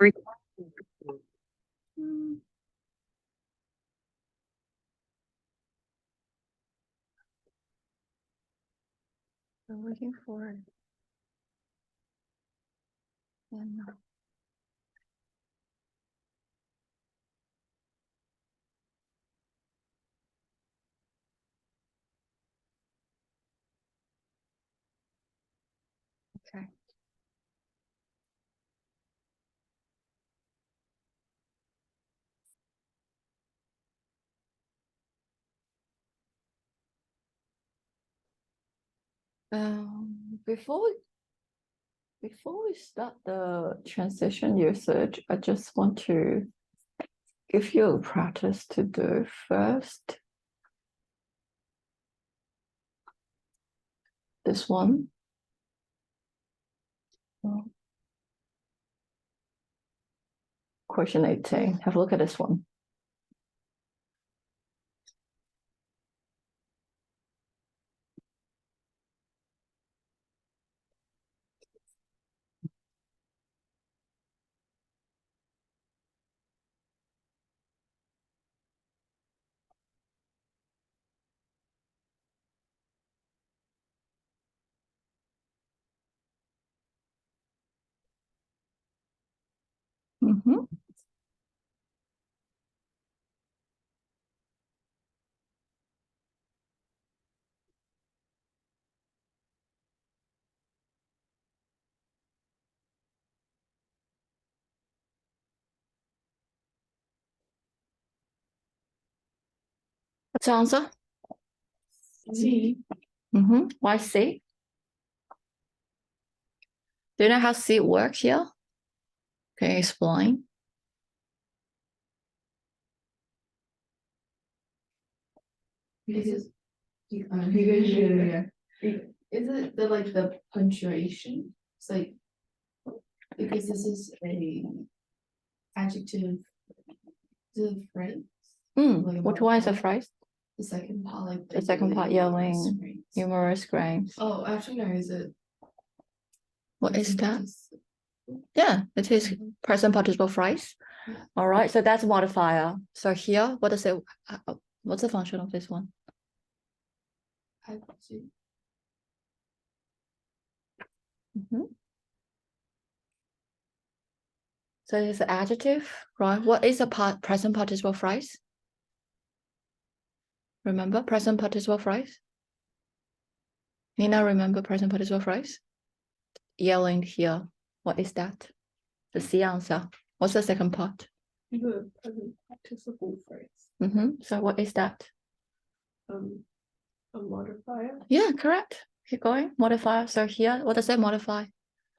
I'm looking for it. And okay. Before we start the transition usage, I just want to give you a practice to do first. This one. Question 18. Have a look at this one. What's the answer? C. Why C? Do you know how C works here? Can you explain? Because is it the punctuation? It's like because this is a adjective the phrase. Which one is a phrase? The second part, like The second part, yelling, numerous grains. Oh, actually no, is it? What is that? Yeah, it is present participle phrase. Yeah. All right, so that's modifier. So here, what does it? What's the function of this one? So it's an adjective, right? What is a present participle phrase? Remember present participle phrase? Nina, remember present participle phrase? Yelling here. What is that? The C answer. What's the second part? The present participle phrase. So what is that? A modifier. Yeah, correct. Keep going. Modifier. So here, what does that modify?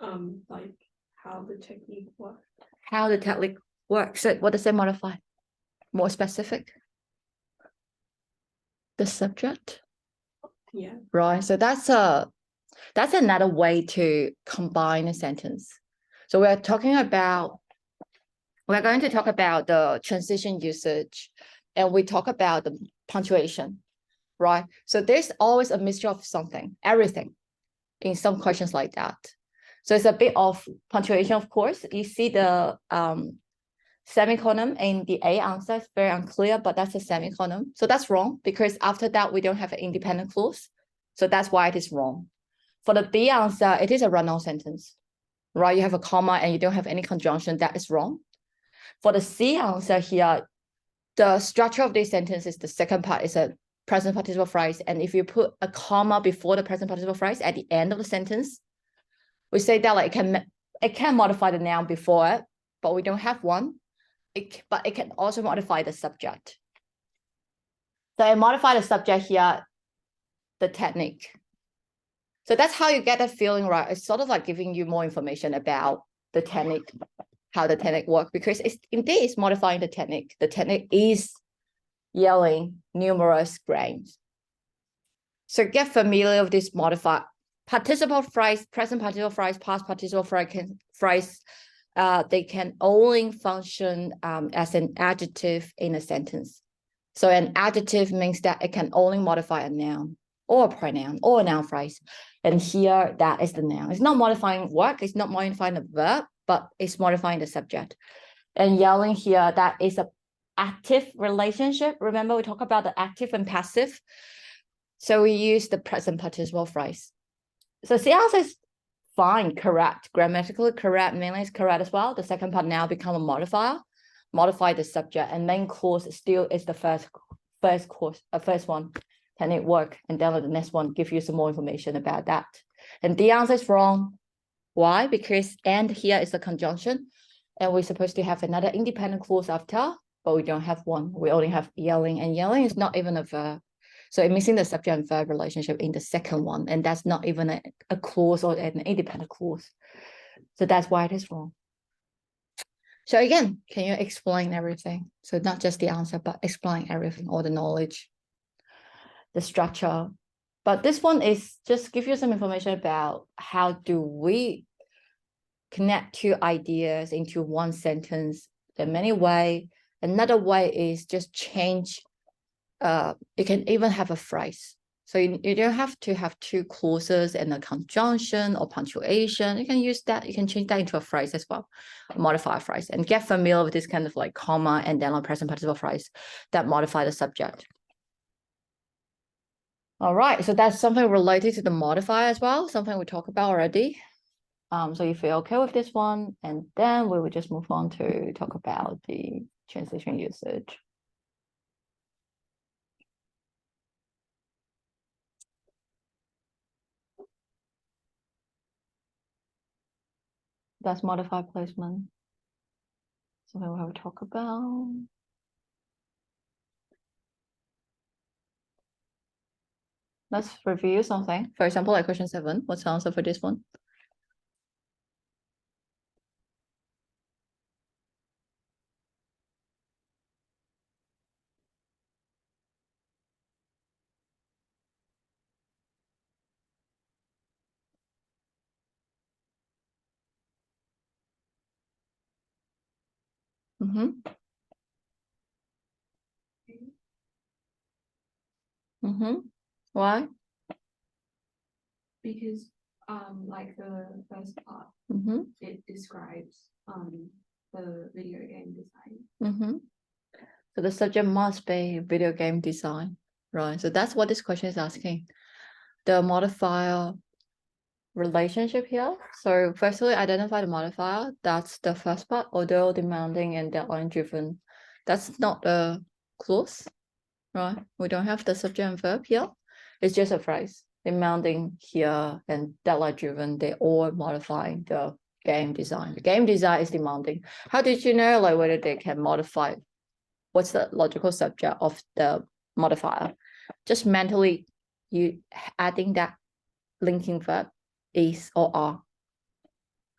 Like how the technique works. How the technique works. So what does that modify? More specific. The subject. Yeah. Right. So that's another way to combine a sentence. So we're going to talk about the transition usage, and we talk about the punctuation, right? So there's always a mixture of something, everything in some questions like that. So it's a bit of punctuation, of course. You see the semicolon in the A answer is very unclear, but that's a semicolon. So that's wrong because after that, we don't have an independent clause. So that's why it is wrong. For the B answer, it is a run-on sentence, right? You have a comma and you don't have any conjunction. That is wrong. For the C answer here, the structure of this sentence is the second part is a present participle phrase. And if you put a comma before the present participle phrase at the end of the sentence, we say that like it can modify the noun before it, but we don't have one. But it can also modify the subject. So I modify the subject here, the technique. So that's how you get that feeling, right? It's sort of like giving you more information about the technique, how the technique works, because it's modifying the technique. The technique is yelling numerous grains. So get familiar with this modifier. Participle phrase, present participle phrase, past participle phrase, they can only function as an adjective in a sentence. So an adjective means that it can only modify a noun or a pronoun or a noun phrase. And here, that is the noun. It's not modifying work. It's not modifying the verb, but it's modifying the subject. And yelling here, that is a active relationship. Remember, we talk about the active and passive. So we use the present participle phrase. So C answer is fine, correct, grammatically correct, meaning is correct as well. The second part now become a modifier, modify the subject, and main clause still is the first one. Can it work? And then the next one give you some more information about that. And the answer is wrong. Why? Because and here is the conjunction, and we're supposed to have another independent clause after, but we don't have one. We only have yelling, and yelling is not even a verb. So it's missing the subject and verb relationship in the second one, and that's not even a clause or an independent clause. So that's why it is wrong. So again, can you explain everything? So not just the answer, but explain everything, all the knowledge, the structure. But this one is just give you some information about how do we connect two ideas into one sentence. There are many ways. Another way is just change. You can even have a phrase. So you don't have to have two clauses and a conjunction or punctuation. You can use that. You can change that into a phrase as well, modify a phrase, and get familiar with this kind of like comma and then a present participle phrase that modify the subject. All right, so that's something related to the modifier as well, something we talked about already. So if you're okay with this one, and then we will just move on to talk about the transition usage. That's modified placement. Something we have to talk about. Let's review something. For example, like question 7, what's the answer for this one? Mm-hmm. Mm-hmm. Why? Because like the first part, Mm-hmm. it describes the video game design. Mm-hmm. So the subject must be video game design, right? So that's what this question is asking. The modifier relationship here. So firstly, identify the modifier. That's the first part, although demanding and deadline driven. That's not the clause, right? We don't have the subject and verb here. It's just a phrase. Demanding here and deadline driven, they all modify the game design. The game design is demanding. How did you know like whether they can modify? What's the logical subject of the modifier? Just mentally you adding that linking verb is or are,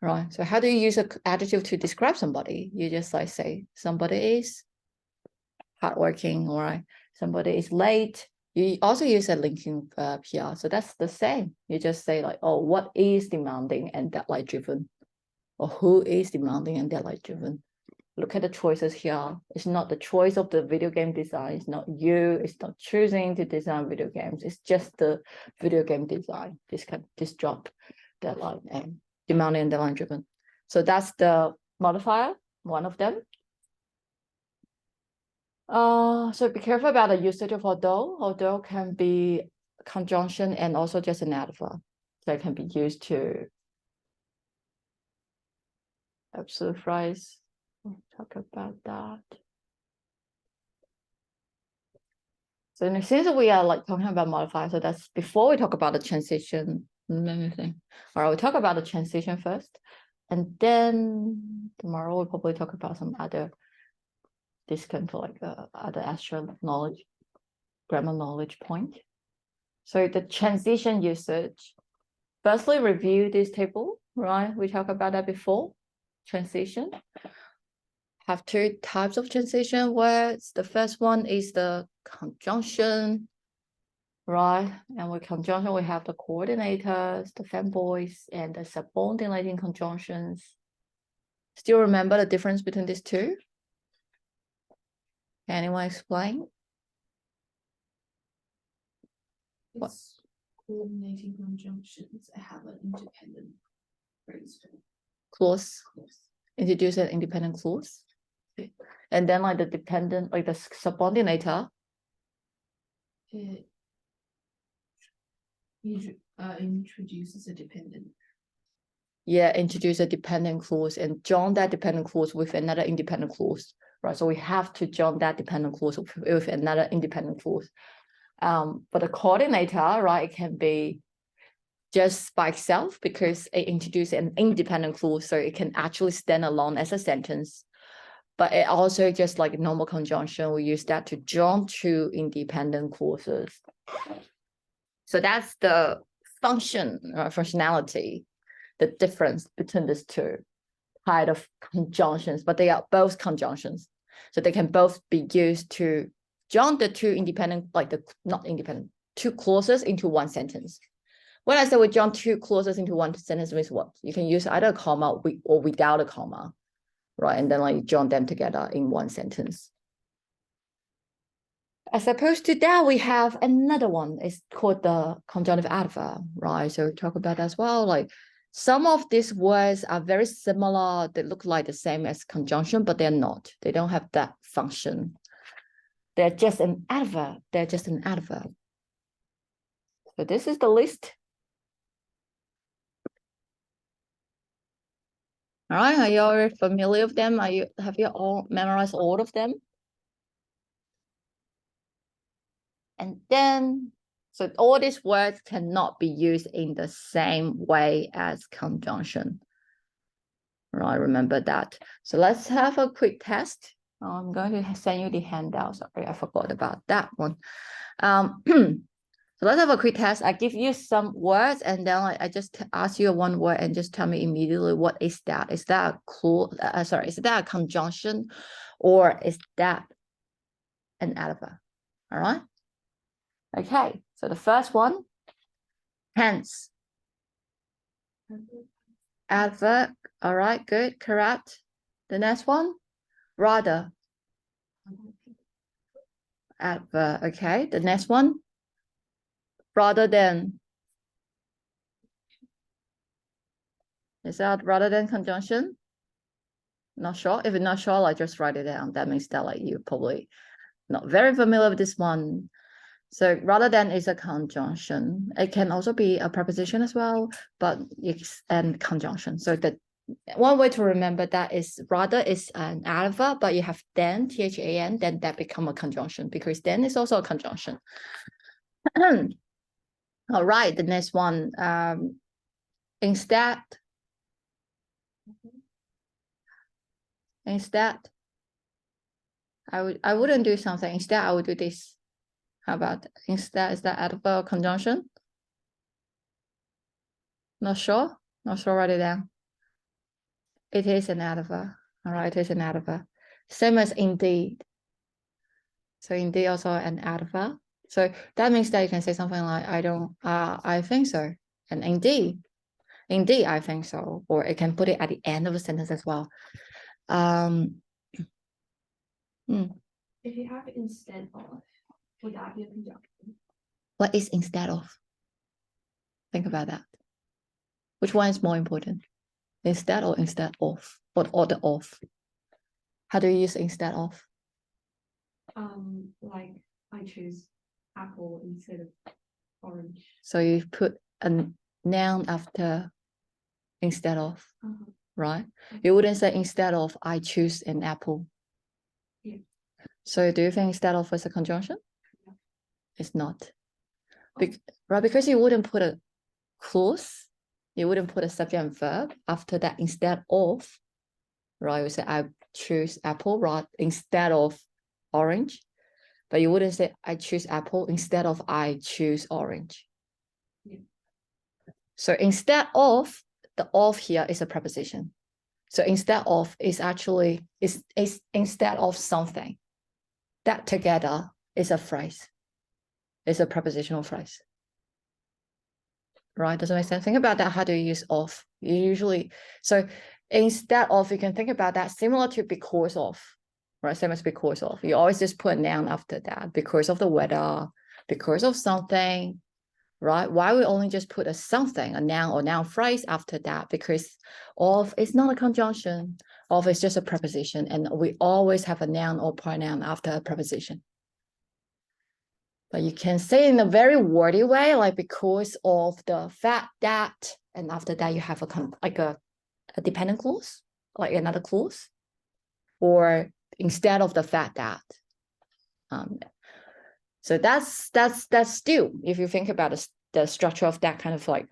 right? So how do you use an adjective to describe somebody? You just like say somebody is hardworking, or somebody is late. You also use a linking verb here. So that's the same. You just say like, oh, what is demanding and deadline driven? Or who is demanding and deadline driven? Look at the choices here. It's not the choice of the video game design. It's not you. It's not choosing to design video games. It's just the video game design. This job, deadline and demanding and deadline driven. So that's the modifier, one of them. So be careful about the usage of although. Although can be conjunction and also just an adverb. So it can be used to absolute phrase. We'll talk about that. So since we are like talking about modifier, so that's before we talk about the transition. Let me think. All right, we'll talk about the transition first, and then tomorrow we'll probably talk about some other this kind of like other extra knowledge, grammar knowledge point. So the transition usage. Firstly, review this table, right? We talked about that before. Transition. Have two types of transition words. The first one is the conjunction, right? And with conjunction, we have the coordinators, the fanboys, and the subordinating conjunctions. Still remember the difference between these two? Anyone explain? It's coordinating conjunctions. I have an independent phrase. clause, introduce an independent clause. And then like the dependent, like the subordinator. It introduces a dependent. Yeah, introduce a dependent clause and join that dependent clause with another independent clause, right? So we have to join that dependent clause with another independent clause. But the coordinator, right, it can be just by itself because it introduces an independent clause, so it can actually stand alone as a sentence. But it also just like normal conjunction, we use that to join two independent clauses. So that's the functionality, the difference between these two kind of conjunctions, but they are both conjunctions. So they can both be used to join the two independent, like the not independent, two clauses into one sentence. When I say we join two clauses into one sentence means what? You can use either a comma or without a comma, right? And then like join them together in one sentence. As opposed to that, we have another one. It's called the conjunctive adverb, right? So we talk about that as well. Like some of these words are very similar. They look like the same as conjunction, but they're not. They don't have that function. They're just an adverb. They're just an adverb. So this is the list. All right, are you all familiar with them? Have you all memorized all of them? And then, so all these words cannot be used in the same way as conjunction. Right, remember that. So let's have a quick test. I'm going to send you the handout. Sorry, I forgot about that one. So let's have a quick test. I give you some words and then I just ask you one word and just tell me immediately what is that? Is that a clause? Sorry, is that a conjunction or is that an adverb? All right. Okay, so the first one, hence. Adverb. All right, good, correct. The next one, rather. Adverb. Okay, the next one, rather than. Is that rather than conjunction? Not sure. If you're not sure, like just write it down. That means that like you're probably not very familiar with this one. So rather than is a conjunction. It can also be a preposition as well, but it's and conjunction. So the one way to remember that is rather is an adverb, but you have then, THAN, then that become a conjunction because then is also a conjunction. All right, the next one, instead, I wouldn't do something. Instead, I would do this. How about instead? Is that adverb or conjunction? Not sure. Not sure. Write it down. It is an adverb. All right, it is an adverb. Same as indeed. So indeed also an adverb. So that means that you can say something like, I think so. And indeed, I think so. Or it can put it at the end of a sentence as well. If you have instead of, would that be a conjunction? What is instead of? Think about that. Which one is more important? Instead or instead of? Or the of? How do you use instead of? Like I choose apple instead of orange. So you put a noun after instead of, right? You wouldn't say instead of I choose an apple. Yeah. So do you think instead of is a conjunction? Yeah. It's not. Right, because you wouldn't put a clause, you wouldn't put a subject and verb after that instead of, right? You say I choose apple, right? Instead of orange. But you wouldn't say I choose apple instead of I choose orange. Yeah. So instead of, the of here is a preposition. So instead of is actually is instead of something. That together is a phrase. It's a prepositional phrase. Right? Doesn't make sense. Think about that. How do you use of? You usually, so instead of, you can think about that similar to because of, right? Same as because of. You always just put a noun after that. Because of the weather, because of something, right? Why we only just put a something, a noun or noun phrase after that? Because of it's not a conjunction, of it's just a preposition, and we always have a noun or pronoun after a preposition. But you can say in a very wordy way, like because of the fact that, and after that you have a dependent clause, like another clause, or instead of the fact that. So that's still, if you think about the structure of that kind of like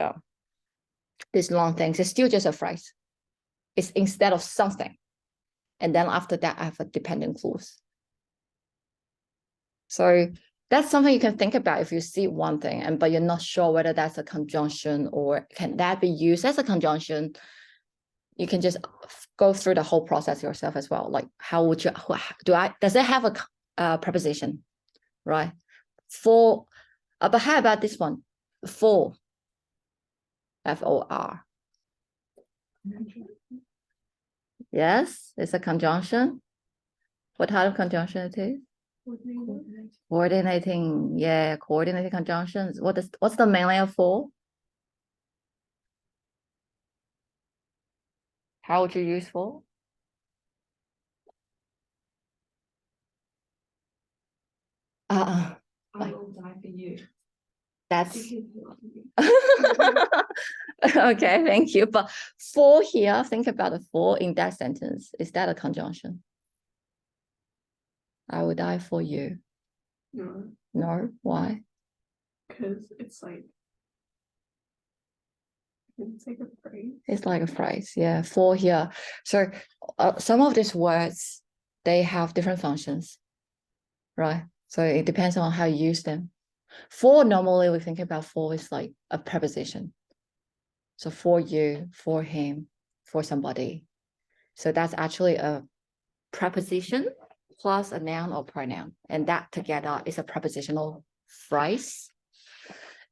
these long things, it's still just a phrase. It's instead of something, and then after that I have a dependent clause. So that's something you can think about if you see one thing, but you're not sure whether that's a conjunction or can that be used as a conjunction. You can just go through the whole process yourself as well. Like how would you, does it have a preposition, right? For, but how about this one? For, F-O-R. Yes, it's a conjunction. What type of conjunction it is? Coordinating, yeah, coordinating conjunctions. What's the main layer for? How would you use for? I will die for you. That's Because you love me. okay, thank you. But for here, think about the for in that sentence. Is that a conjunction? I will die for you. No, No, why? because it's like a phrase. It's like a phrase, yeah, for here. So some of these words, they have different functions, right? So it depends on how you use them. For, normally we think about for is like a preposition. So for you, for him, for somebody. So that's actually a preposition plus a noun or pronoun. And that together is a prepositional phrase.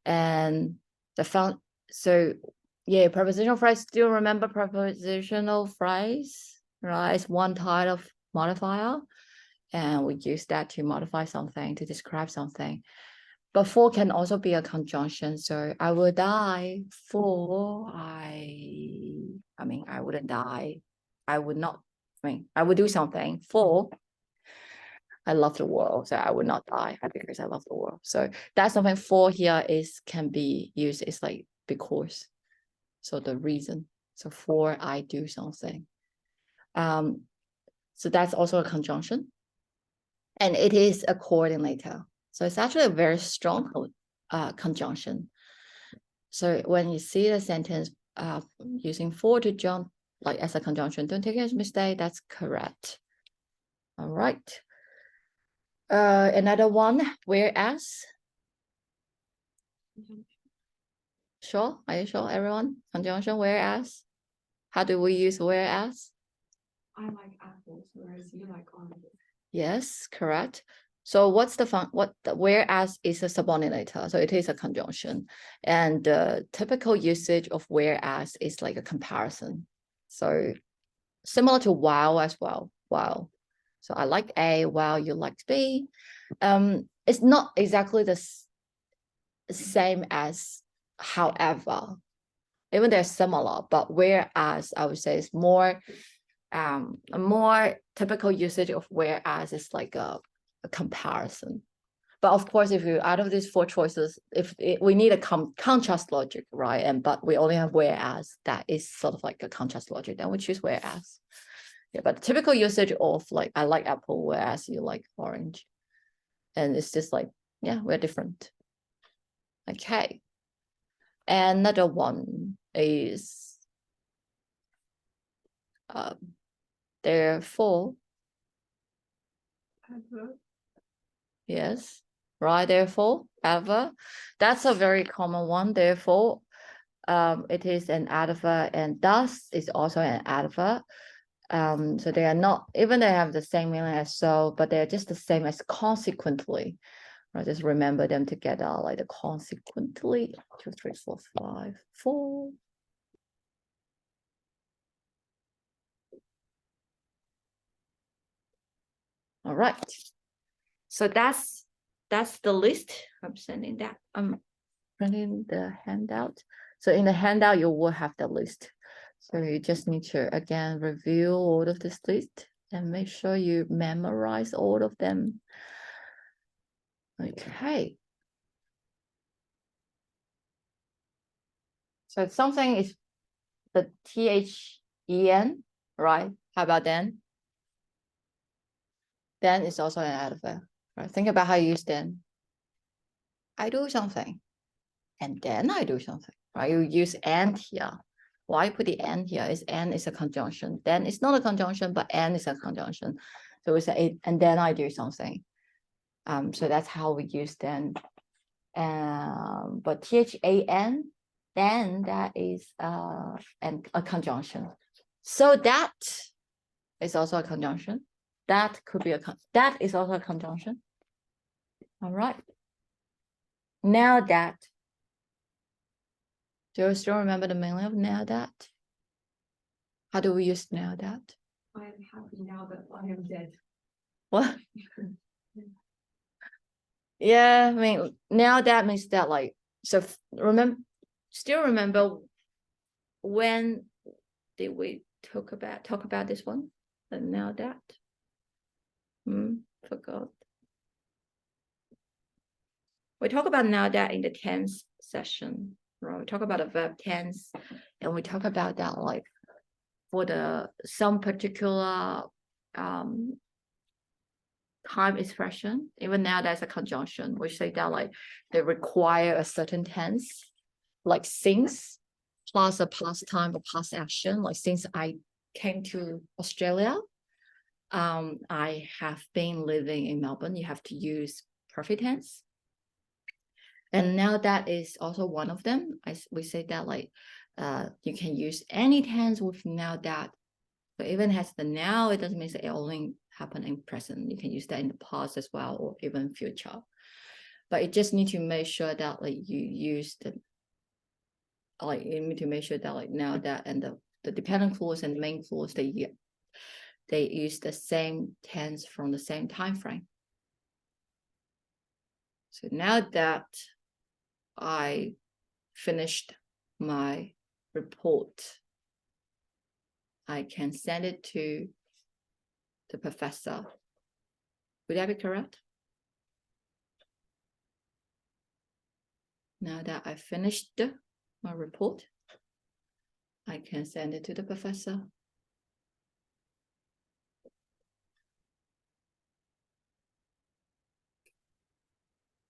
And so yeah, prepositional phrase, still remember prepositional phrase, right? It's one type of modifier. And we use that to modify something, to describe something. But for can also be a conjunction. So I will die for, I wouldn't die. I would not, I would do something for, I love the world. So I would not die because I love the world. So that's something for here can be used. It's like because. So the reason. So for I do something. So that's also a conjunction. And it is a coordinator. So it's actually a very strong conjunction. So when you see the sentence using for to jump like as a conjunction, don't take it as a mistake. That's correct. All right. Another one, whereas. Sure? Are you sure, everyone? Conjunction, whereas. How do we use whereas? I like apples, whereas you like oranges. Yes, correct. So what's the whereas is a subordinator, so it is a conjunction, and the typical usage of whereas is like a comparison. So similar to while as well. While, so I like A while you like B. It's not exactly the same as however, even they're similar, but whereas I would say is more. A more typical usage of whereas is like a comparison. But of course, if you out of these four choices, we need a contrast logic, right? But we only have whereas, that is sort of like a contrast logic, then we choose whereas. Yeah, but the typical usage of like I like apple, whereas you like orange, and it's just like, yeah, we're different. Okay. Another one is therefore. Yes, right, therefore, ever. That's a very common one. Therefore, it is an adverb, and thus is also an adverb. So they are not, even they have the same meaning as so, but they're just the same as consequently. Right, just remember them together, like the consequently. 2, 3, 4, 5, 4. All right. So that's the list. I'm sending that. printing the handout. So in the handout, you will have the list. So you just need to, again, review all of this list and make sure you memorize all of them. Okay. So something is the THEN, right? How about then? Then is also an adverb, right? Think about how you use then. I do something, and then I do something, right? You use and here. Why put the and here? Is and is a conjunction. Then it's not a conjunction, but and is a conjunction. So we say, and then I do something. So that's how we use then. But THAN, then that is a conjunction. So that is also a conjunction. That could be that is also a conjunction. All right. Now that. Do you still remember the meaning of now that? How do we use now that? I am happy now that I am dead. What? Yeah, I mean, now that means that, like, so still remember when did we talk about this one? And now that? Forgot. We talk about now that in the tense session, right? We talk about the verb tense, and we talk about that, like, for some particular time expression. Even now, there's a conjunction. We say that, like, they require a certain tense, like since plus a past time or past action. Like, since I came to Australia, I have been living in Melbourne. You have to use perfect tense. And now that is also one of them. We say that, like, you can use any tense with now that. But even has the now, it doesn't mean that it only happened in present. You can use that in the past as well, or even future. But you just need to make sure that, like, you use the, like, you need to make sure that, like, now that and the dependent clause and the main clause, they use the same tense from the same time frame. So now that I finished my report, I can send it to the professor. Would that be correct? Now that I finished my report, I can send it to the professor.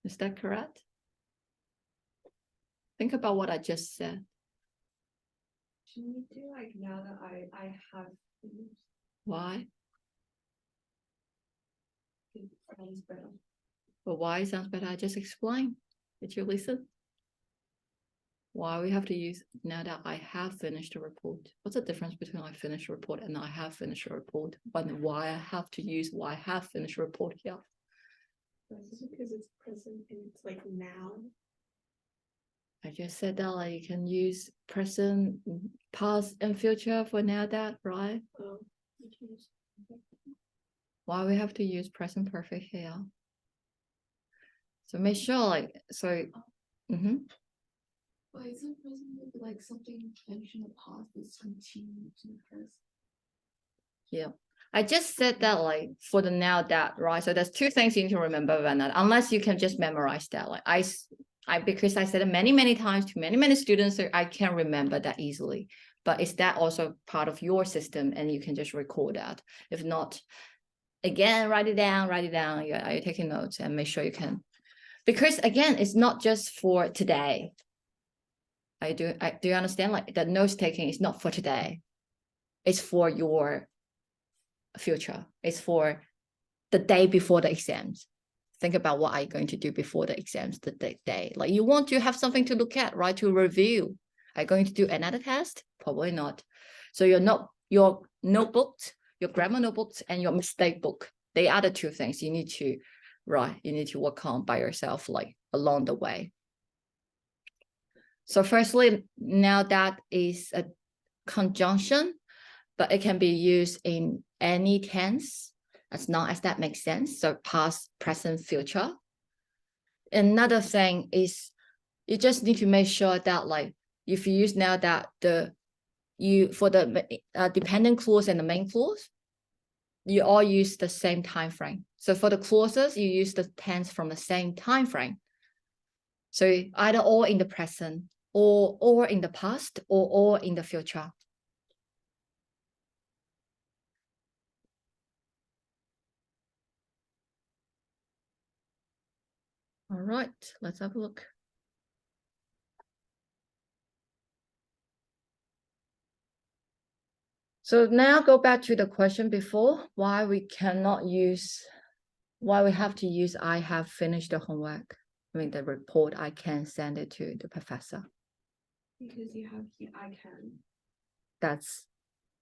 Is that correct? Think about what I just said. Should we do like now that I have finished? Why? It sounds better. But why it sounds better? I just explained. Did you listen? Why we have to use now that I have finished a report? What's the difference between I finished a report and I have finished a report? And why I have to use why I have finished a report here? Because it's present and it's like now. I just said that, like, you can use present, past, and future for now that, right? Oh, Why we have to use present perfect here? So make sure, like, so. But isn't present like something finished in the past is continued in the present? Yeah, I just said that, like, for the now that, right? So there's two things you need to remember, Vanna, unless you can just memorize that. Like, because I said it many times to many students, so I can't remember that easily. But is that also part of your system and you can just record that? If not, again, write it down. Yeah, are you taking notes? And make sure you can, because again, it's not just for today. Do you understand? Like, the notes taking is not for today. It's for your future. It's for the day before the exams. Think about what are you going to do before the exams, the day. Like, you want to have something to look at, right? To review. Are you going to do another test? Probably not. So your notebooks, your grammar notebooks, and your mistake book, they are the two things you need to, right? You need to work on by yourself, like, along the way. So firstly, now that is a conjunction, but it can be used in any tense as long as that makes sense. So past, present, future. Another thing is you just need to make sure that like, if you use now that for the dependent clause and the main clause, you all use the same time frame. So for the clauses, you use the tense from the same time frame. So either all in the present, or in the past, or all in the future. All right, let's have a look. So now go back to the question before, why we have to use I have finished the homework. I mean, the report, I can send it to the professor. Because you have here, I can. That's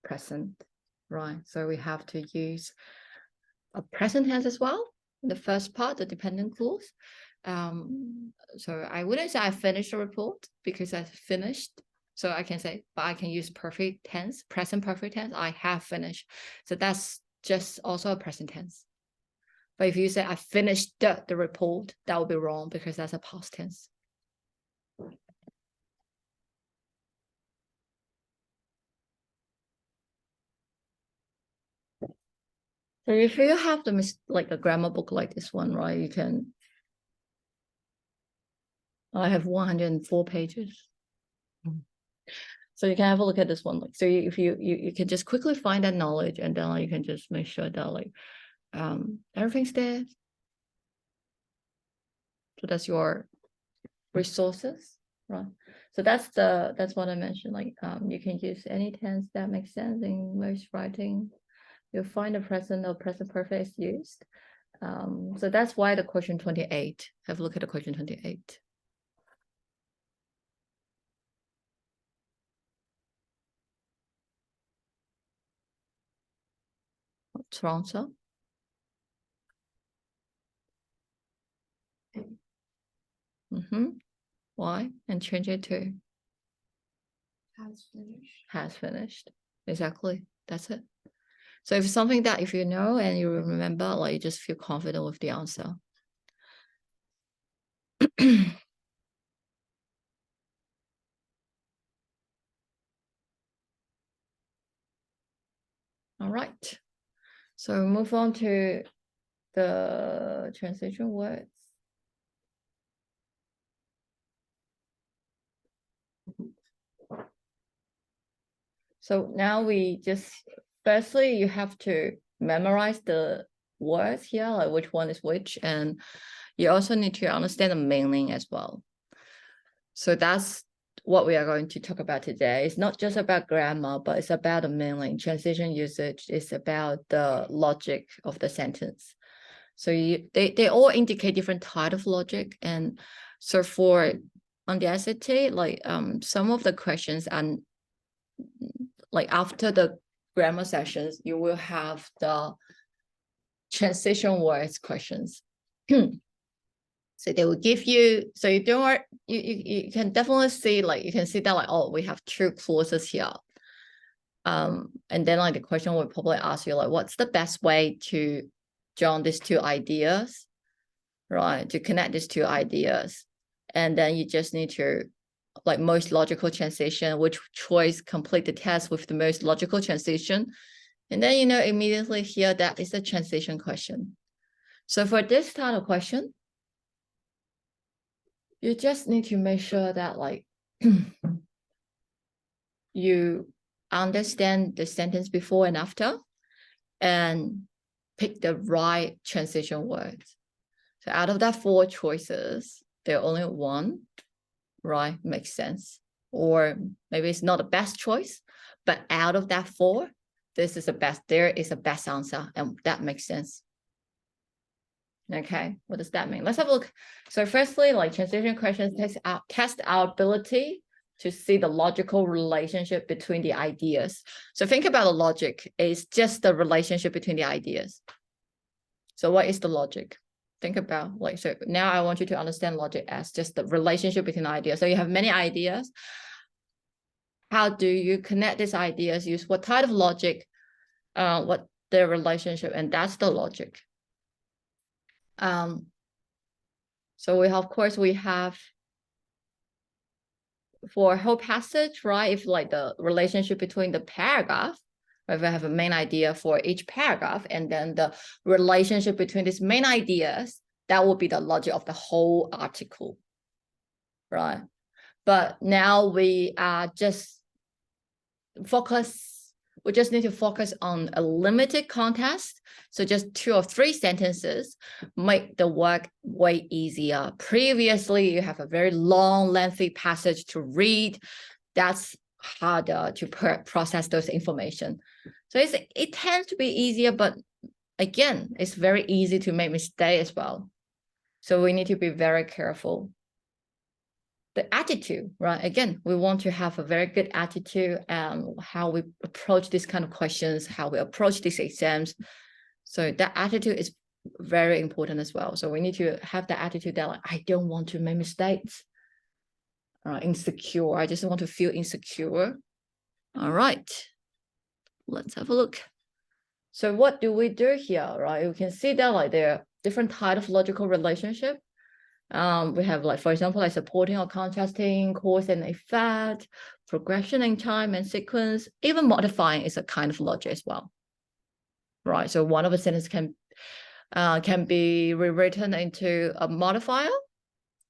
present, right? So we have to use a present tense as well. The first part, the dependent clause. So I wouldn't say I finished the report because I finished. So I can say, but I can use perfect tense, present perfect tense. I have finished. So that's just also a present tense. But if you say I finished the report, that would be wrong because that's a past tense. So if you have like a grammar book like this one, right, you can. I have 104 pages. So you can have a look at this one. Like, so if you can just quickly find that knowledge, and then you can just make sure that like everything's there. So that's your resources, right? So that's what I mentioned. Like you can use any tense that makes sense in English writing. You'll find the present or present perfect is used. So that's why the question 28. Have a look at the question 28. What's wrong, so? Why? And change it to Has finished. has finished. Exactly. That's it. So if it's something that if you know and you remember, like you just feel confident with the answer. All right. So move on to the transition words. So now we just, firstly, you have to memorize the words here, like which one is which, and you also need to understand the meaning as well. So that's what we are going to talk about today. It's not just about grammar, but it's about the meaning, transition usage. It's about the logic of the sentence. So they all indicate different type of logic. And so for on the SAT, like some of the questions and like after the grammar sessions, you will have the transition words questions. So they will give you, so you don't, you can definitely see, like, you can see that like, oh, we have two clauses here. And then like the question will probably ask you like, what's the best way to join these two ideas, right? To connect these two ideas. And then you just need to like most logical transition, which choice complete the test with the most logical transition. And then, you know, immediately here, that is a transition question. So for this type of question, you just need to make sure that like you understand the sentence before and after and pick the right transition words. So out of that 4 choices, there are only one, right? Makes sense. Or maybe it's not the best choice, but out of that 4, this is the best, there is a best answer, and that makes sense. Okay, what does that mean? Let's have a look. So firstly, like transition questions test our ability to see the logical relationship between the ideas. So think about the logic. It's just the relationship between the ideas. So what is the logic? Think about like, so now I want you to understand logic as just the relationship between ideas. So you have many ideas. How do you connect these ideas? Use what type of logic, what their relationship, and that's the logic. So we have, of course, we have for a whole passage, right? If like the relationship between the paragraph, if I have a main idea for each paragraph, and then the relationship between these main ideas, that will be the logic of the whole article, right? But now we are just we just need to focus on a limited context. So just 2 or 3 sentences make the work way easier. Previously, you have a very long, lengthy passage to read. That's harder to process those information. So it tends to be easier, but again, it's very easy to make mistake as well. So we need to be very careful. The attitude, right? Again, we want to have a very good attitude and how we approach these kind of questions, how we approach these exams. So that attitude is very important as well. So we need to have the attitude that like, I don't want to make mistakes. Insecure. I just want to feel insecure. All right. Let's have a look. So what do we do here, right? We can see that like there are different types of logical relationship. We have like, for example, like supporting or contrasting, cause and effect, progression in time and sequence, even modifying is a kind of logic as well, right? So one of the sentences can be rewritten into a modifier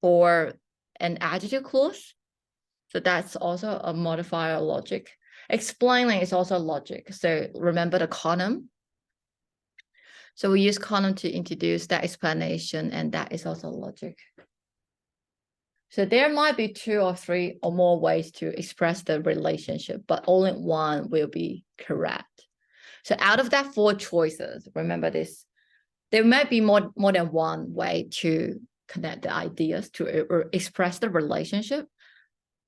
or an adjective clause. So that's also a modifier logic. Explaining is also logic. So remember the column. So we use column to introduce that explanation, and that is also logic. So there might be 2 or 3 or more ways to express the relationship, but only one will be correct. So out of that 4 choices, remember this, there might be more than one way to connect the ideas to express the relationship.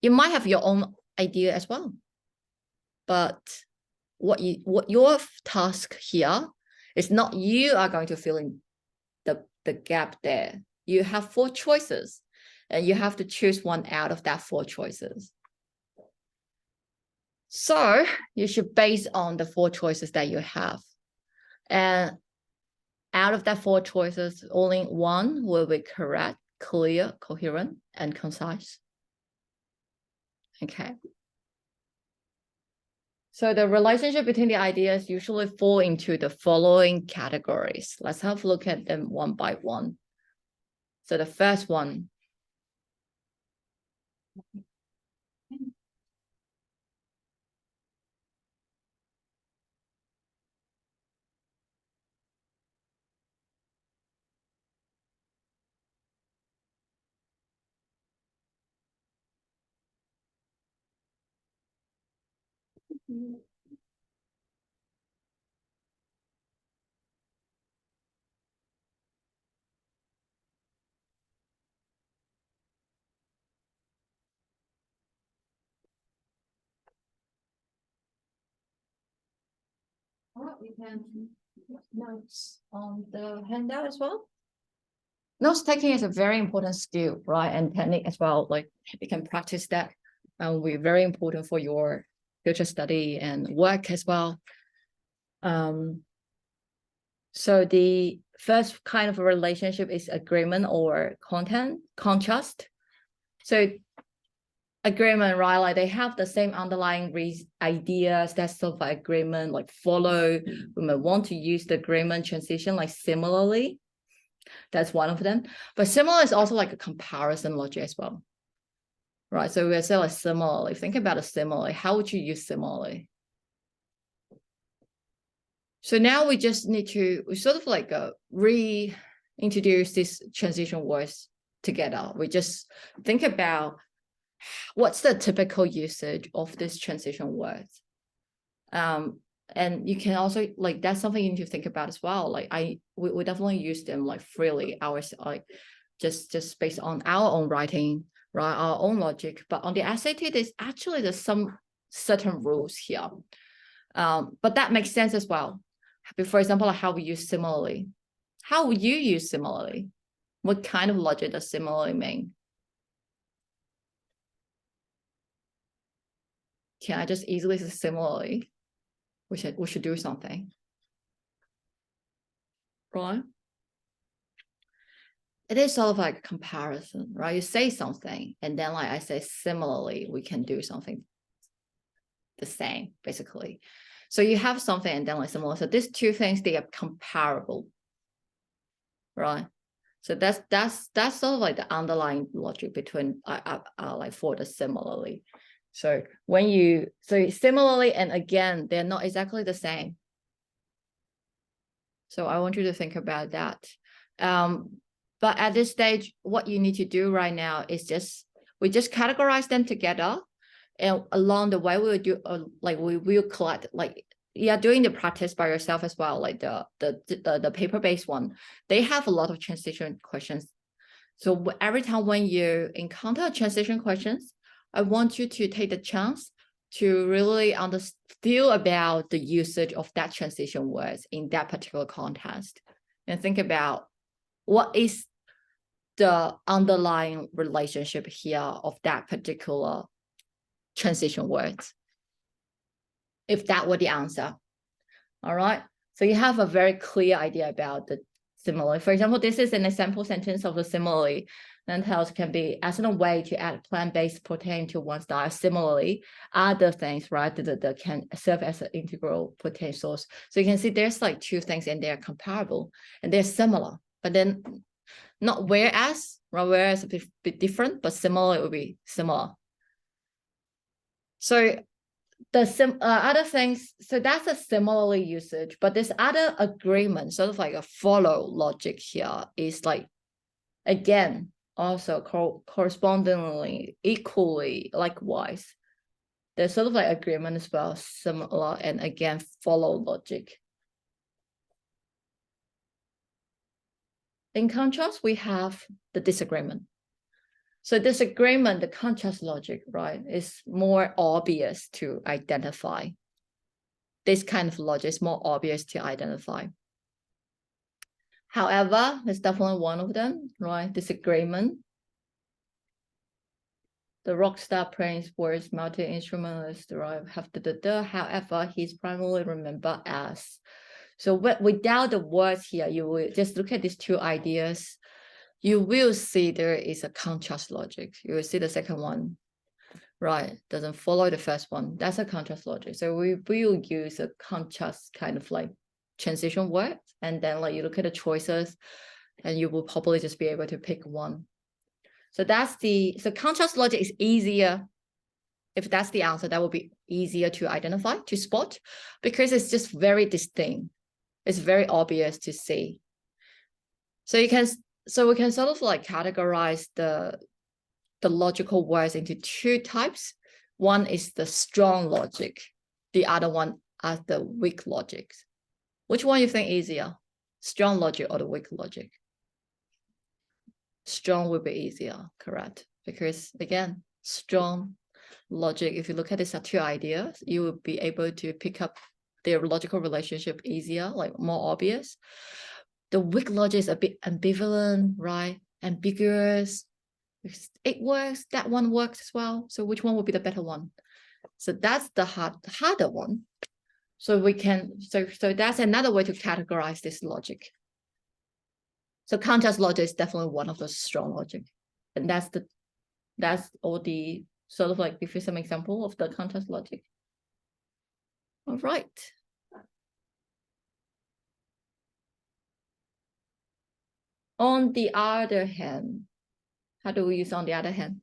You might have your own idea as well. But what your task here is not you are going to fill in the gap there. You have 4 choices. And you have to choose one out of that 4 choices. So you should base on the 4 choices that you have. And out of that 4 choices, only one will be correct, clear, coherent, and concise. Okay. So the relationship between the ideas usually fall into the following categories. Let's have a look at them one by one. So the first one. We can put notes on the handout as well. Notes taking is a very important skill, right? And technique as well. Like you can practice that. Will be very important for your future study and work as well. So the first kind of a relationship is agreement or contrast. So agreement, right? Like they have the same underlying ideas. That's sort of agreement, like follow. We might want to use the agreement transition like similarly. That's one of them. But similar is also like a comparison logic as well. Right. So we'll say like similarly. Think about a similarly. How would you use similarly? So now we just need to sort of like reintroduce these transition words together. We just think about what's the typical usage of this transition words. And you can also like that's something you need to think about as well. Like we definitely use them like freely, ours like just based on our own writing, right? Our own logic. But on the SAT, there's some certain rules here. But that makes sense as well. For example, like how we use similarly. How would you use similarly? What kind of logic does similarly mean? Can I just easily say similarly? We should do something, right? it is sort of like a comparison, right? You say something, and then like I say, similarly, we can do something the same, basically. So you have something and then like similar. So these two things, they are comparable, right? So that's sort of like the underlying logic between like for the similarly. So similarly and again, they're not exactly the same. So I want you to think about that. But at this stage, what you need to do right now is we just categorize them together, and along the way we will do we will collect doing the practice by yourself as well, like the paper-based one. They have a lot of transition questions. So every time when you encounter transition questions, I want you to take the chance to really feel about the usage of that transition words in that particular context, and think about what is the underlying relationship here of that particular transition words, if that were the answer. All right. So you have a very clear idea about the simile. For example, this is an example sentence of the simile. Lentils can be as a way to add plant-based protein to one's diet. Similarly, other things, right, that can serve as an integral protein source. So you can see there's like two things and they're comparable and they're similar, but then not whereas, right? Whereas a bit different, but similar, it would be similar. So the other things, so that's a similarly usage, but this other agreement, sort of like a follow logic here, is like, again, also correspondingly, equally, likewise. There's sort of like agreement as well, similar, and again, follow logic. In contrast, we have the disagreement. So disagreement, the contrast logic, right, is more obvious to identify. This kind of logic is more obvious to identify. However, it's definitely one of them, right? Disagreement. The rock star Prince was multi-instrumentalist, right? However, he's primarily remembered as. So without the words here, you will just look at these two ideas. You will see there is a contrast logic. You will see the second one, right, doesn't follow the first one. That's a contrast logic. So we will use a contrast kind of like transition word, and then like you look at the choices and you will probably just be able to pick one. So so contrast logic is easier. If that's the answer, that will be easier to identify, to spot, because it's just very distinct. It's very obvious to see. So we can sort of like categorize the logical words into two types. One is the strong logic. The other one are the weak logics. Which one you think easier? Strong logic or the weak logic? Strong will be easier, correct? Because again, strong logic, if you look at these two ideas, you will be able to pick up their logical relationship easier, like more obvious. The weak logic is a bit ambivalent, right? Ambiguous. It works, that one works as well. So which one would be the better one? So that's the harder one. So we can, so that's another way to categorize this logic. So contrast logic is definitely one of those strong logic. And that's all the sort of like give you some example of the contrast logic. All right. On the other hand, how do we use on the other hand?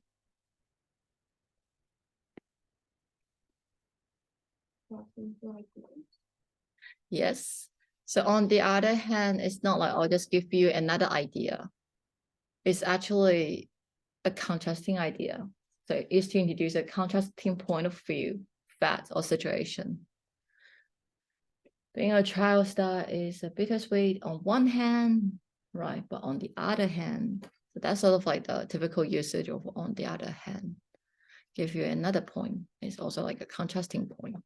Yes. So on the other hand, it's not like I'll just give you another idea. It's actually a contrasting idea. So it's to introduce a contrasting point of view, fact, or situation. Being a child star is a bittersweet on one hand, right? But on the other hand, so that's sort of like the typical usage of on the other hand. Give you another point. It's also like a contrasting point.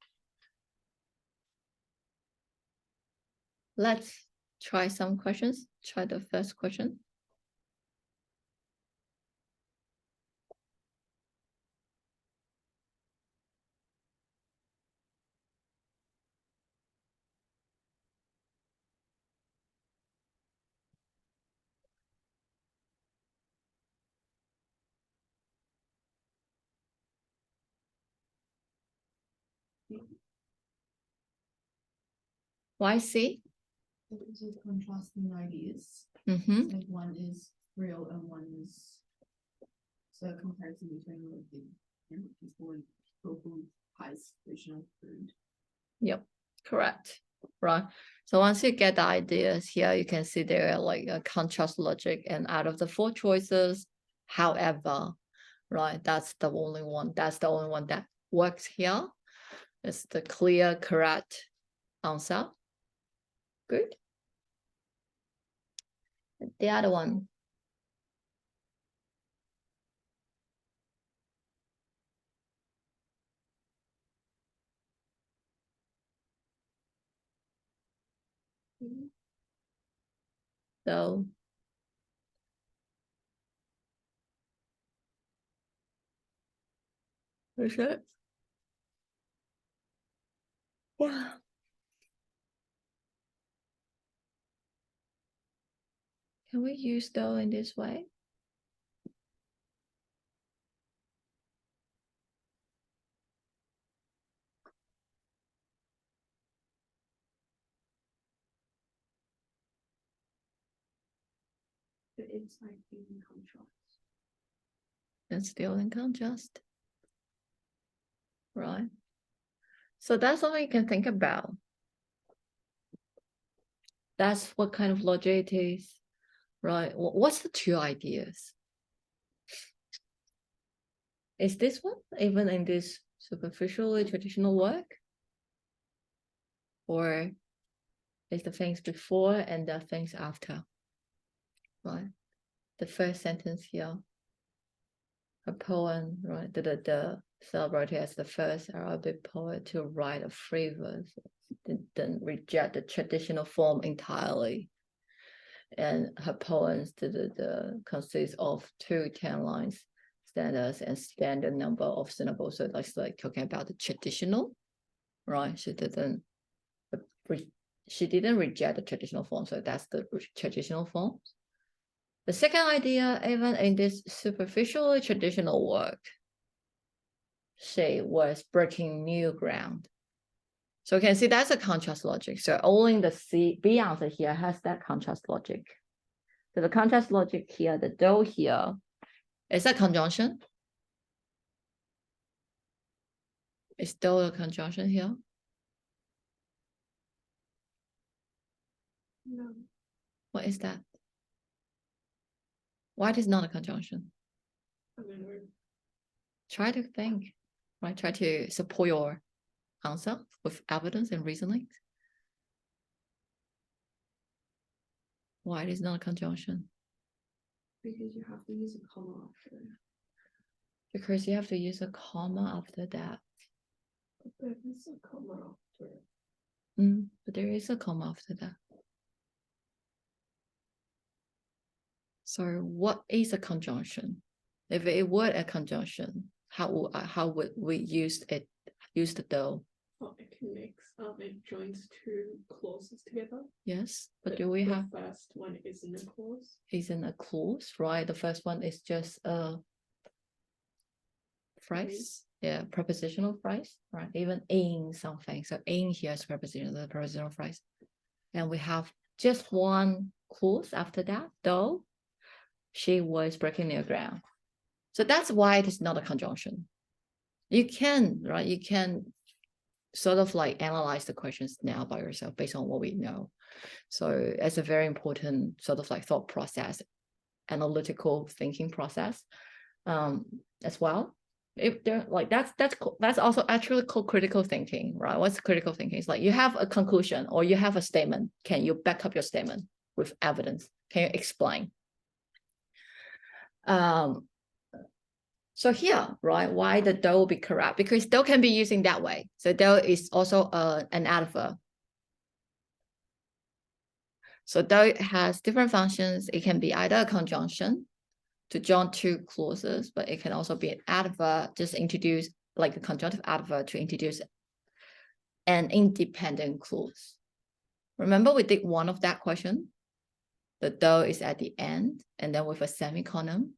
Let's try some questions. Try the first question. Why C? Because of contrasting ideas. Mm-hmm. Like one is real and one is so a comparison between like the people who has original food. Yep, correct. Right. So once you get the ideas here, you can see there are like a contrast logic, and out of the 4 choices, however, right, that's the only one that works here. It's the clear, correct answer. Good. The other one. So is it? Yeah. Can we use though in this way? But it's like in contrast. And still in contrast. Right. So that's something you can think about. That's what kind of logic it is, right? What's the 2 ideas? Is this one even in this superficially traditional work? Or is the things before and the things after? Right. The first sentence here. A poem, right? The celebrated as the first Arabic poet to write a free verse, didn't reject the traditional form entirely. And her poems consist of 2 10-line standards and standard number of syllables. So that's like talking about the traditional, right? She didn't reject the traditional form, so that's the traditional form. The second idea, even in this superficially traditional work, she was breaking new ground. So you can see that's a contrast logic. So only the B answer here has that contrast logic. So the contrast logic here, the though here, is that conjunction? Is though a conjunction here? No. What is that? Why it is not a conjunction? I don't know. Try to think, right? Try to support your answer with evidence and reasoning. Why it is not a conjunction? Because you have to use a comma after. Because you have to use a comma after that. But there is a comma after. But there is a comma after that. So what is a conjunction? If it were a conjunction, how would we use it? Use the though? Well, it can mix. It joins 2 clauses together. Yes, but do we have? The first one isn't a clause. Isn't a clause, right? The first one is just a phrase. Yeah, prepositional phrase, right? Even in something. So in here is preposition, the prepositional phrase. And we have just one clause after that, though she was breaking new ground. So that's why it is not a conjunction. You can, right? You can sort of like analyze the questions now by yourself based on what we know. So it's a very important sort of like thought process, analytical thinking process as well. If they're like that's also actually called critical thinking, right? What's critical thinking? It's like you have a conclusion or you have a statement. Can you back up your statement with evidence? Can you explain? So here, right, why the though will be correct? Because though can be used in that way. So though is also an adverb. So though it has different functions, it can be either a conjunction to join 2 clauses, but it can also be an adverb, just introduce like a conjunctive adverb to introduce an independent clause. Remember we did one of that question? The though is at the end and then with a semicolon,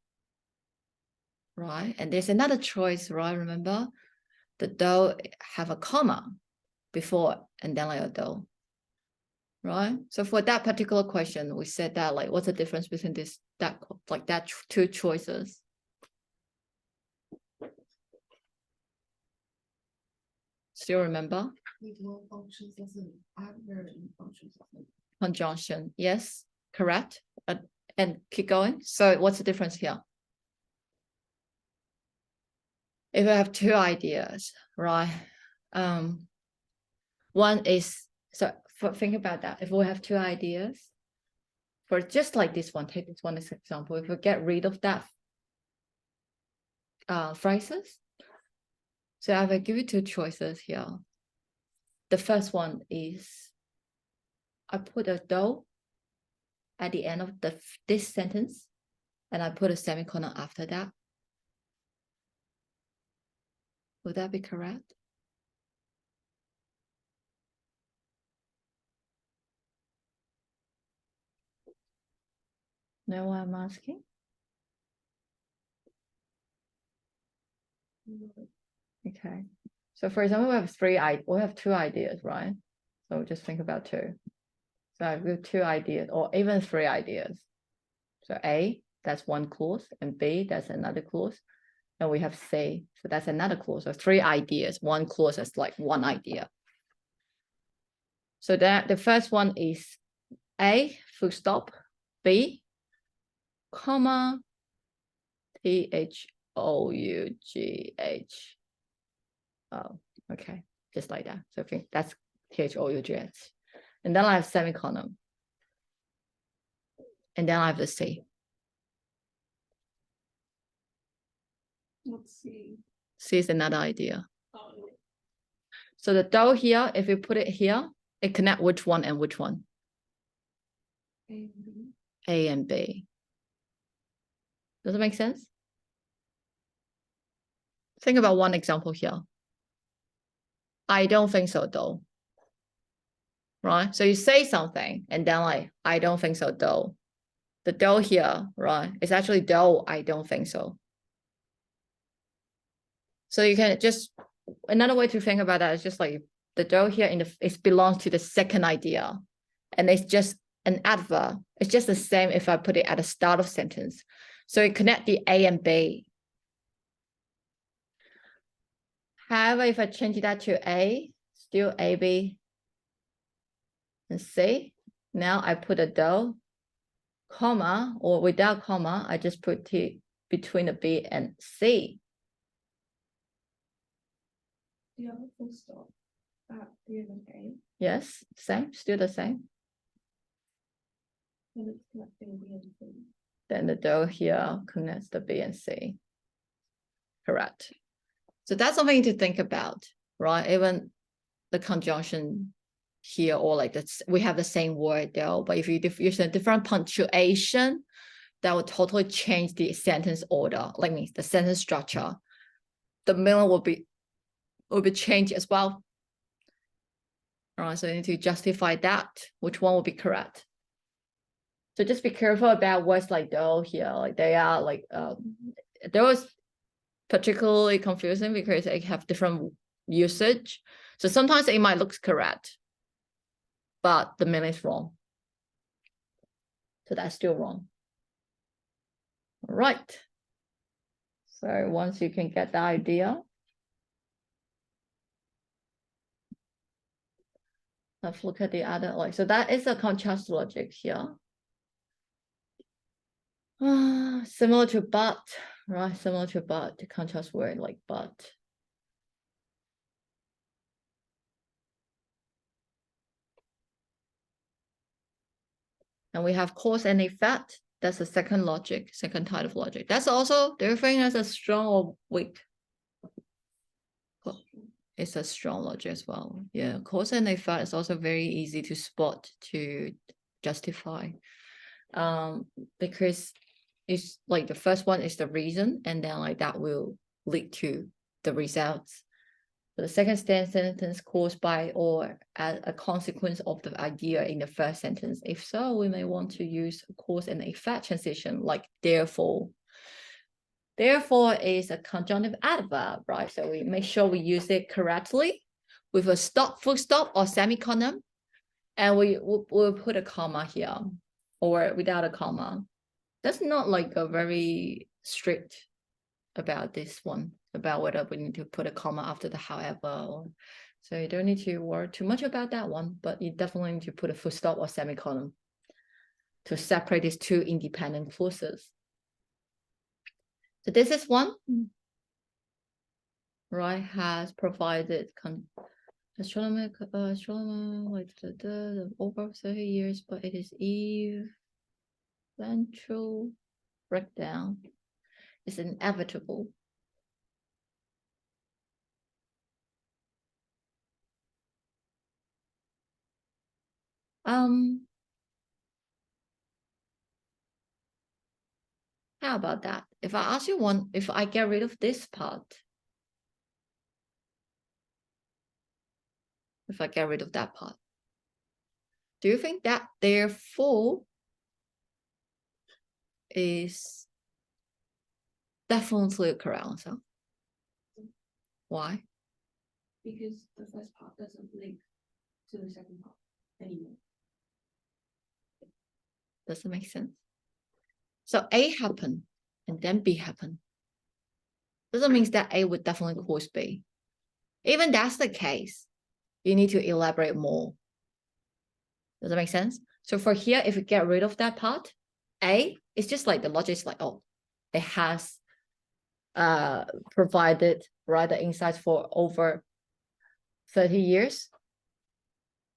right? And there's another choice, right? Remember the though have a comma before and then like a though. right? So for that particular question, we said that like, what's the difference between two choices? Still remember? Equal functions as an adverb and functions as an Conjunction, yes, correct. And keep going. So what's the difference here? If I have two ideas, right? One is, think about that. If we have two ideas, for just like this one, take this one as an example. If we get rid of that phrases, so I will give you two choices here. The first one is, I put a though at the end of this sentence, and I put a semicolon after that. Would that be correct? Know what I'm asking? Okay. So for example, we have two ideas, right? So just think about two. So I've got two ideas or even three ideas. So A, that's one clause, and B, that's another clause. And we have C, so that's another clause. So three ideas, one clause is like one idea. So that the first one is A, full stop, B, comma, THOUGH. Oh, okay, just like that. So I think that's THOUGH. And then I have semicolon. And then I have the C. Let's see. C is another idea. Oh, So the though here, if you put it here, it connect which one and which one? A and B. A and B. Does it make sense? Think about one example here. I don't think so though. Right? So you say something and then like, I don't think so though. The though here, right? It's actually though I don't think so. So you can just, another way to think about that is just like the though here it belongs to the second idea. And it's just an adverb. It's just the same if I put it at the start of sentence. So you connect the A and B. However, if I change that to A, still A, B, and C. Now I put a though, comma, or without comma, I just put T between the B and C. Do you have a full stop at the end of A? Yes, same, still the same. And it's connecting B and C. Then the though here connects the B and C. Correct. So that's something to think about, right? Even the conjunction here, or like this, we have the same word though, but if you use a different punctuation, that would totally change the sentence order, like the sentence structure. The meaning will be changed as well. All right, so you need to justify that, which one will be correct. So just be careful about words like though here, like they are like, there was particularly confusing because they have different usage. So sometimes it might look correct, but the meaning is wrong. So that's still wrong. All right. So once you can get the idea, let's look at the other, like, so that is a contrast logic here. Similar to but, right? Similar to but, the contrast word like but. And we have cause and effect. That's the second logic, second type of logic. That's also, do you think that's a strong or weak? It's a strong logic as well. Yeah, cause and effect is also very easy to spot, to justify. Because it's like the first one is the reason, and then like that will lead to the results. The second sentence caused by or as a consequence of the idea in the first sentence. If so, we may want to use cause and effect transition, like therefore. Therefore is a conjunctive adverb, right? So we make sure we use it correctly with a stop, full stop, or semicolon. And we'll put a comma here or without a comma. That's not like a very strict about this one, about whether we need to put a comma after the however. So you don't need to worry too much about that one, but you definitely need to put a full stop or semicolon to separate these two independent clauses. So this is one, right, has provided astronomer like over 30 years, but it is eventual breakdown. It's inevitable. How about that? If I ask you one, if I get rid of this part, if I get rid of that part, do you think that therefore is definitely a correct answer? Why? Because the first part doesn't link to the second part anymore. Does it make sense? So A happened and then B happened. Doesn't mean that A would definitely cause B. Even that's the case, you need to elaborate more. Does that make sense? So for here, if we get rid of that part, A, it's just like the logic is like, oh, it has provided rather insights for over 30 years.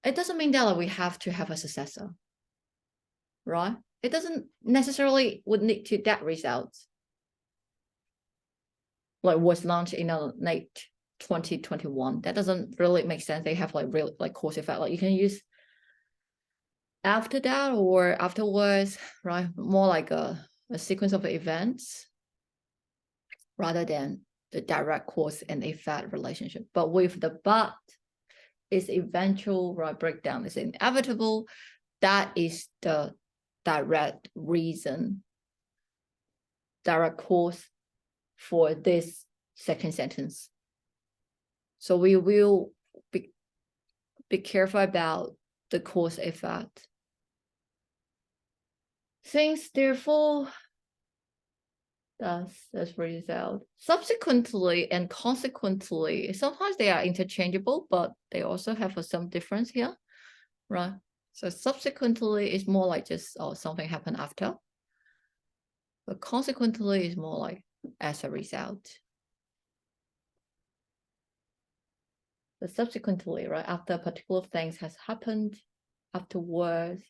It doesn't mean that like, we have to have a successor, right? It doesn't necessarily would need to that result. Like was launched in late 2021. That doesn't really make sense. They have like real like cause effect. Like you can use after that or afterwards, right? More like a sequence of events rather than the direct cause and effect relationship. But with the but, its eventual right breakdown is inevitable. That is the direct reason, direct cause for this second sentence. So we will be careful about the cause effect. Things therefore that's result. Subsequently and consequently, sometimes they are interchangeable, but they also have some difference here, right? So subsequently is more like just something happened after, but consequently is more like as a result. But subsequently, right, after particular things has happened, afterwards,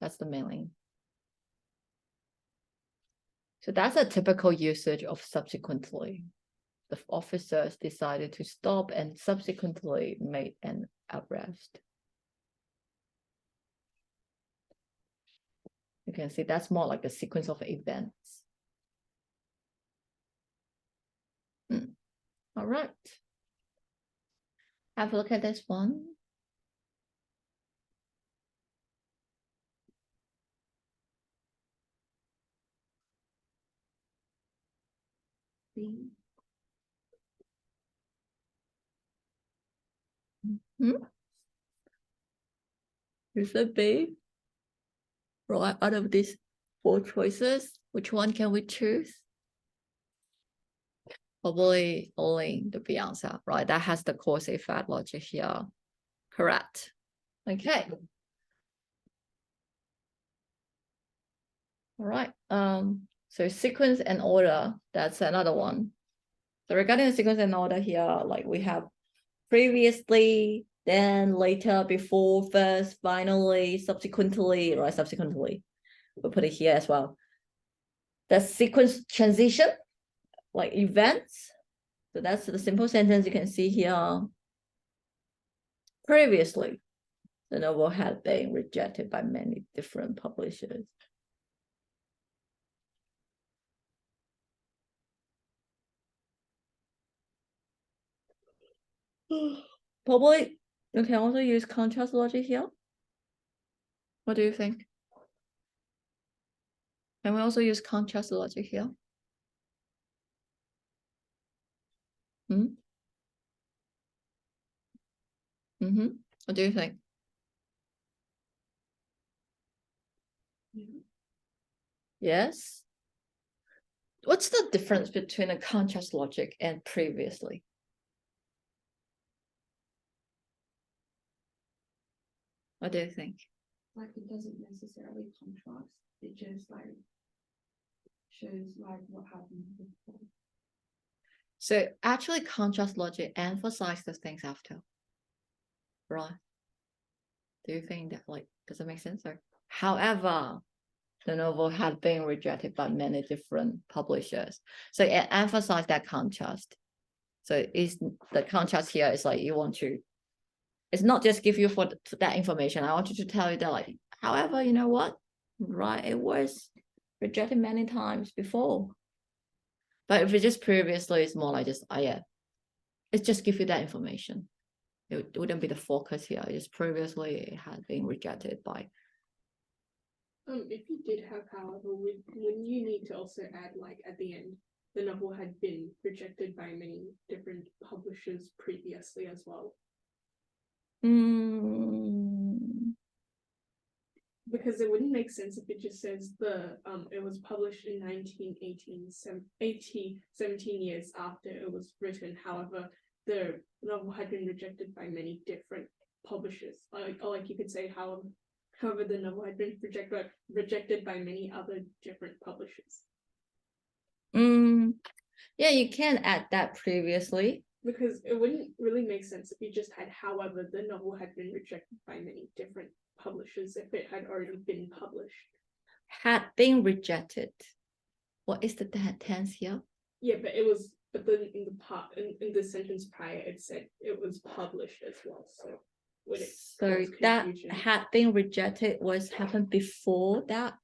that's the meaning. So that's a typical usage of subsequently. The officers decided to stop and subsequently made an arrest. You can see that's more like a sequence of events. All right. Have a look at this one. Is it B? Right, out of these four choices, which one can we choose? Probably only the B answer, right? That has the cause effect logic here. Correct. Okay. All right. So sequence and order, that's another one. So regarding the sequence and order here, like we have previously, then later, before, first, finally, subsequently, right? Subsequently. We'll put it here as well. The sequence transition, like events. So that's the simple sentence you can see here. Previously, the novel had been rejected by many different publishers. Probably you can also use contrast logic here. What do you think? Can we also use contrast logic here? What do you think? Yeah. Yes. What's the difference between a contrast logic and previously? What do you think? Like it doesn't necessarily contrast, it just like shows like what happened before. So actually contrast logic emphasizes the things after, right? Do you think that like, does it make sense? Or however, the novel had been rejected by many different publishers. So it emphasized that contrast. So is the contrast here is like you want to, it's not just give you for that information. I want you to tell you that like, however, you know what, right? It was rejected many times before. But if it's just previously, it's more like just, oh yeah, it's just give you that information. It wouldn't be the focus here. It's previously it had been rejected by. If you did have, however, wouldn't you need to also add, like, at the end, the novel had been rejected by many different publishers previously as well? Because it wouldn't make sense if it just says it was published in 1918, 17 years after it was written. However, the novel had been rejected by many different publishers. Like you could say, however, the novel had been rejected by many other different publishers. Yeah, you can add that previously. Because it wouldn't really make sense if you just had, however, the novel had been rejected by many different publishers if it had already been published. Had been rejected. What is the tense here? Yeah, but then in the part in the sentence prior, it said it was published as well. So would it So that had been rejected was happened before that.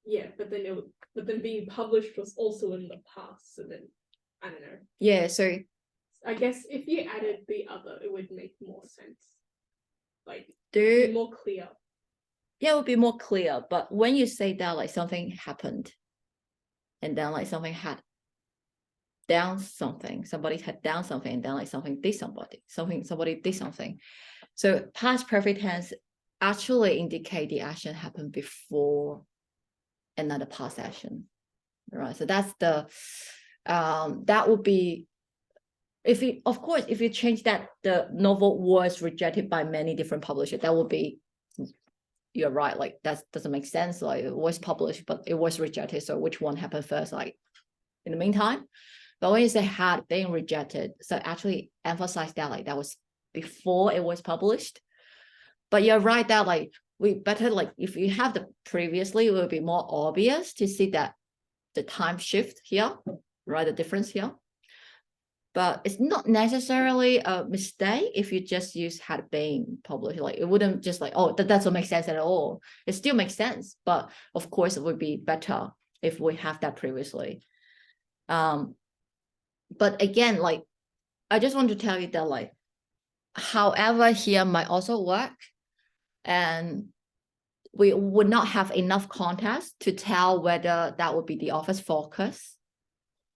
Yeah, but then being published was also in the past. So then I don't know. Yeah, so I guess if you added the other, it would make more sense. Like be more clear. Yeah, it would be more clear. But when you say that like something happened, and then like something had done something, somebody had done something, and then like somebody did something. So past perfect tense actually indicate the action happened before another past action. Right. So that's the that would be if you change that the novel was rejected by many different publishers, that would be, you're right, like that doesn't make sense. Like it was published, but it was rejected. So which one happened first? Like in the meantime, but when you say had been rejected, so actually emphasize that like that was before it was published. But you're right that like we better like if you have the previously, it will be more obvious to see that the time shift here, right? The difference here. But it's not necessarily a mistake if you just use had been published. Like it wouldn't just like, oh, that doesn't make sense at all. It still makes sense, but of course it would be better if we have that previously. But again, like I just want to tell you that like, however, here might also work, and we would not have enough context to tell whether that would be the author's focus,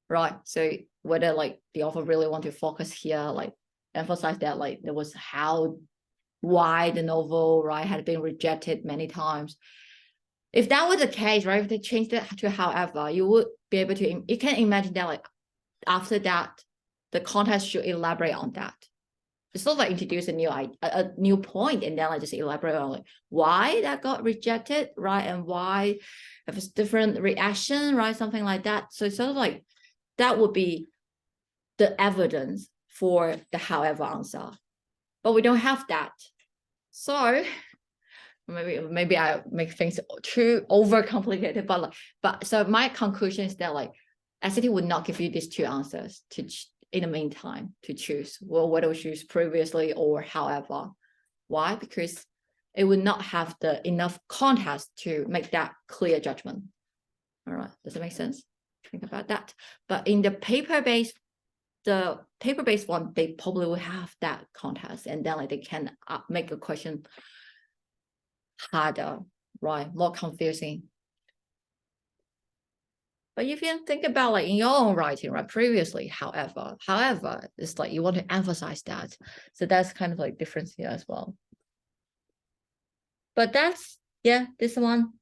right? So whether like the author really want to focus here, like emphasize that like there was why the novel, right, had been rejected many times. If that was the case, right, if they changed it to however, you would be able to, you can imagine that like after that, the context should elaborate on that. It's not like introduce a new point and then like just elaborate on like why that got rejected, right? And why if it's different reaction, right? Something like that. So it's sort of like that would be the evidence for the however answer. But we don't have that. So maybe I make things too overcomplicated, but so my conclusion is that like SAT would not give you these two answers in the meantime to choose, well, whether we choose previously or however. Why? Because it would not have the enough context to make that clear judgment. All right, does it make sense? Think about that. But in the paper-based one, they probably will have that context, and then like they can make a question harder, right? More confusing. But if you think about like in your own writing, right? Previously, however, it's like you want to emphasize that. So that's kind of like difference here as well. But that's, yeah, this one.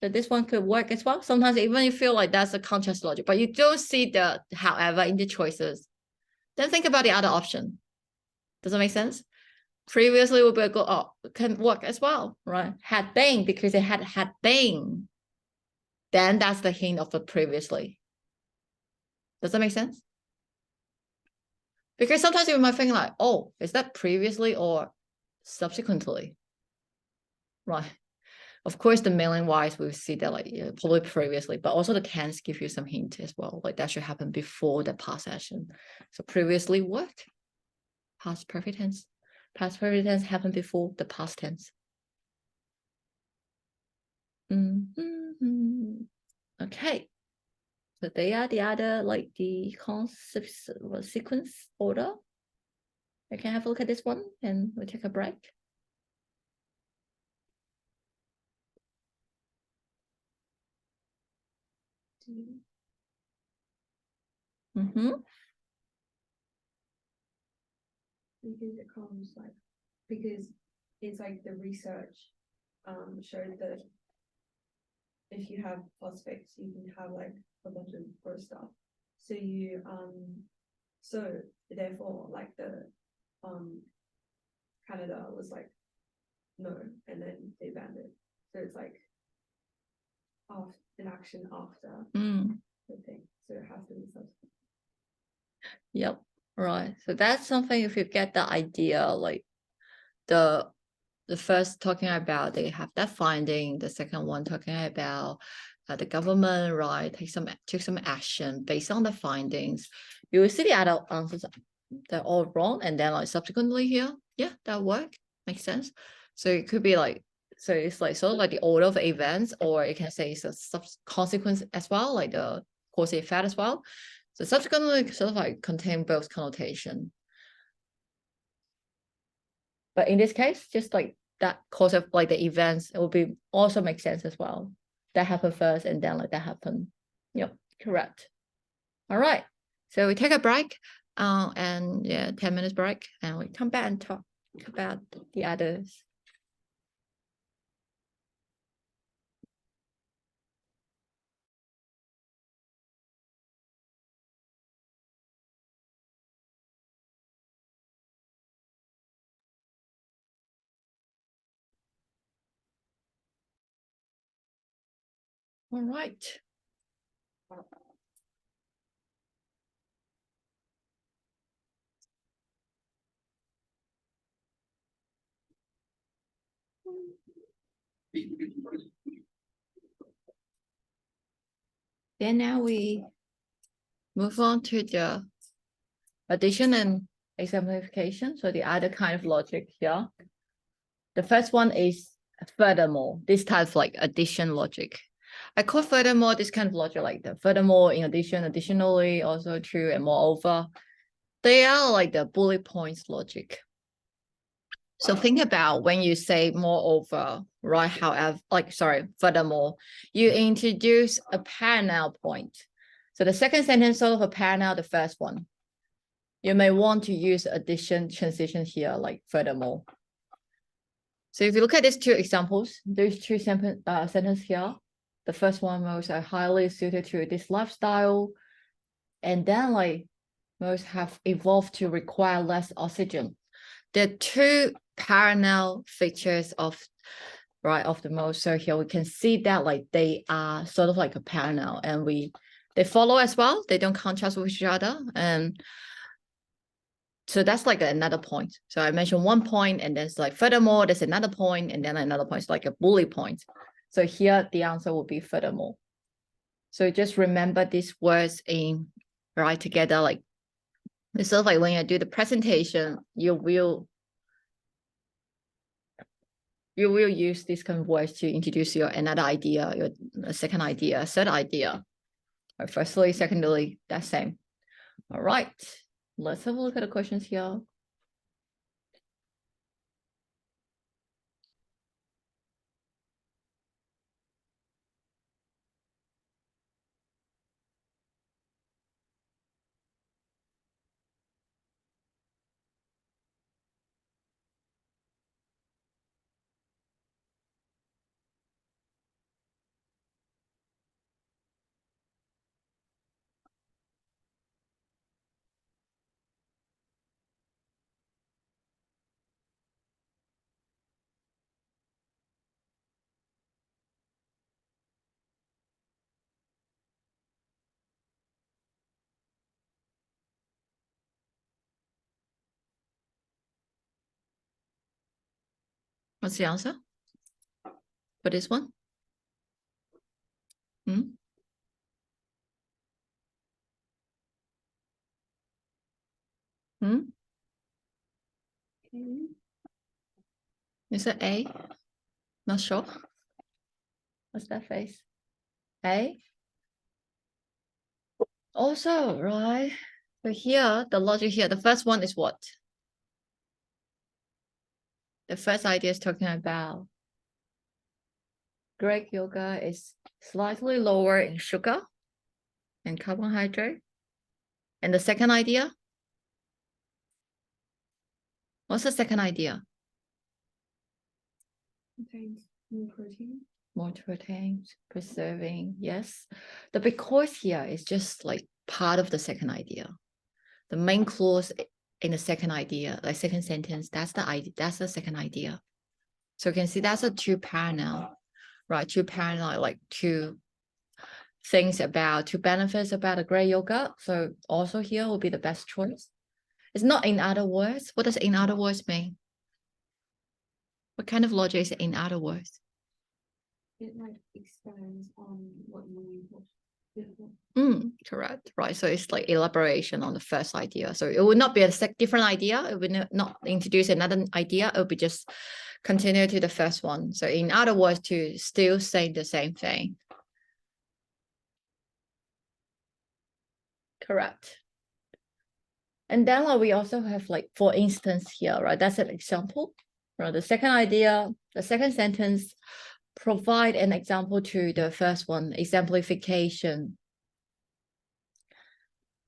that this one could work as well. Sometimes even you feel like that's a contrast logic, but you don't see the however in the choices. Then think about the other option. Does that make sense? Previously would be a go, oh, can work as well, right? Had been, because it had been. Then that's the hint of the previously. Does that make sense? Because sometimes you might think like, oh, is that previously or subsequently? Right. Of course, the mailing wise, we see that like probably previously, but also the tense give you some hint as well. Like that should happen before the past action. So previously worked, past perfect tense. Past perfect tense happened before the past tense. Okay. So they are the other like the concepts sequence order. You can have a look at this one and we'll take a break. Because it comes like, because it's like the research showed that if you have phosphates, you can have like a bunch of gross stuff. So you so therefore like the Canada was like no, and then they banned it. So it's like after an action after the thing. So it has to be subsequent. Yep. Right. So that's something if you get the idea, like the first talking about they have that finding, the second one talking about the government, right, take some action based on the findings. You will see the other answers, they're all wrong, and then like subsequently here, yeah, that work makes sense. So it could be like, so it's like sort of like the order of events, or you can say it's a consequence as well, like the cause effect as well. So subsequently sort of like contain both connotation. But in this case, just like that cause of like the events, it will be also make sense as well. That happened first and then like that happened. Yep, correct. All right. So we take a break and yeah, 10 minutes break and we come back and talk about the others. All right. Then now we move on to the addition and exemplification. So the other kind of logic here. The first one is furthermore, this type of like addition logic. I call furthermore this kind of logic like the furthermore, in addition, additionally, also true, and moreover. They are like the bullet points logic. So think about when you say moreover, right? However, like, sorry, furthermore, you introduce a parallel point. So the second sentence sort of a parallel the first one. You may want to use addition transition here, like furthermore. So if you look at these two examples, there's two sentences here. The first one was highly suited to this lifestyle. And then like most have evolved to require less oxygen. There are two parallel features of the most. So here we can see that like they are sort of like a parallel and they follow as well. They don't contrast with each other. And so that's like another point. So I mentioned one point and then it's like furthermore, there's another point and then another point. It's like a bullet point. So here the answer will be furthermore. So just remember these words in right together. Like it's sort of like when you do the presentation, you will use these kind of words to introduce your another idea, your second idea, third idea. Or firstly, secondly, that same. All right, let's have a look at the questions here. What's the answer for this one? Hmm? Hmm? Is it A? Not sure. What's that face? A? Also, right? So here, the logic here, the first one is what? The first idea is talking about Greek yogurt is slightly lower in sugar and carbohydrate. And the second idea? What's the second idea? Contains more protein. More proteins, preserving, yes. The because here is just like part of the second idea. The main clause in the second idea, like second sentence, that's the idea, that's the second idea. So you can see that's a two parallel, right? Two parallel, like two things about, two benefits about a Greek yogurt. So also here will be the best choice. It's not in other words. What does in other words mean? What kind of logic is in other words? It like expands on what you watched before. Correct, right? So it's like elaboration on the first idea. So it would not be a different idea. It would not introduce another idea. It would be just continue to the first one. So in other words, to still say the same thing. Correct. And then like, we also have like, for instance here, right? That's an example. Right? The second idea, the second sentence, provide an example to the first one, exemplification.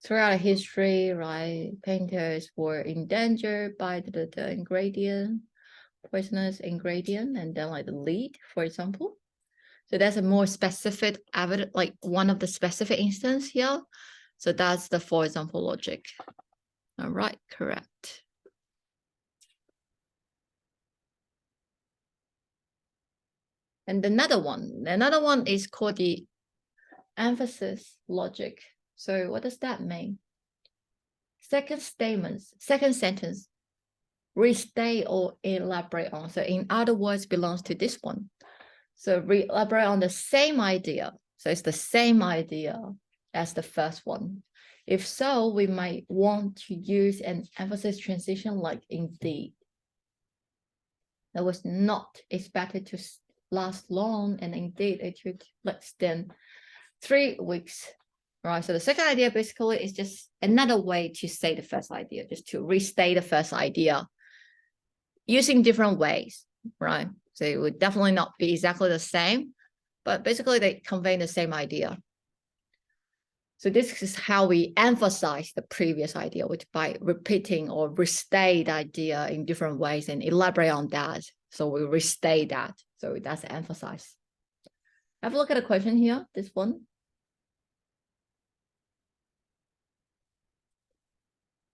Throughout history, right, painters were endangered by the ingredient, poisonous ingredient, and then like the lead, for example. So that's a more specific evidence, like one of the specific instance here. So that's the for example logic. All right, correct. And another one is called the emphasis logic. So what does that mean? Second sentence, restate or elaborate on. So in other words, belongs to this one. So elaborate on the same idea. So it's the same idea as the first one. If so, we might want to use an emphasis transition like indeed. That was not expected to last long, and indeed it took less than 3 weeks. Right, so the second idea basically is just another way to say the first idea, just to restate the first idea using different ways, right? So it would definitely not be exactly the same, but basically they convey the same idea. So this is how we emphasize the previous idea, which by repeating or restate the idea in different ways and elaborate on that. So we restate that. So that's emphasize. Have a look at the question here, this one.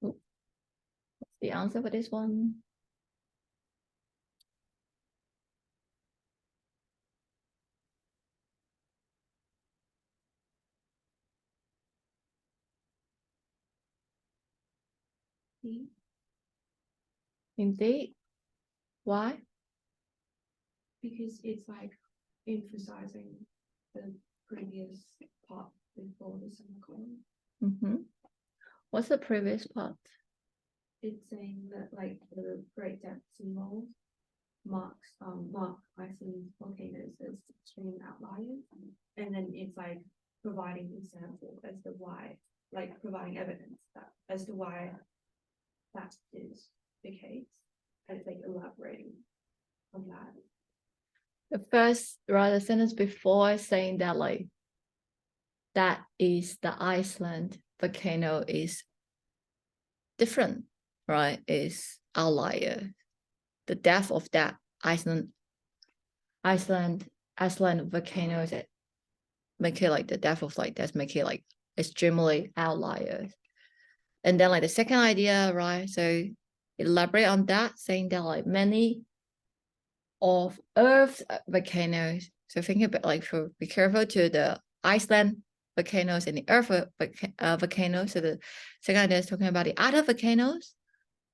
What's the answer for this one? Indeed. Why? Because it's like emphasizing the previous part before the semicolon. What's the previous part? It's saying that like the great depths involved mark Iceland's volcanoes as extreme outliers, and then it's like providing example as to why, like providing evidence that as to why that is the case, and it's like elaborating on that. The first rather sentence before saying that like that is the Iceland volcano is different, right? Is outlier. The depth of that Iceland volcanoes make it like the depth of like that's make it like extremely outliers. And then like the second idea, right? So elaborate on that, saying that like many of Earth's volcanoes. So think about like for be careful to the Iceland volcanoes and the Earth volcanoes. So the second idea is talking about the other volcanoes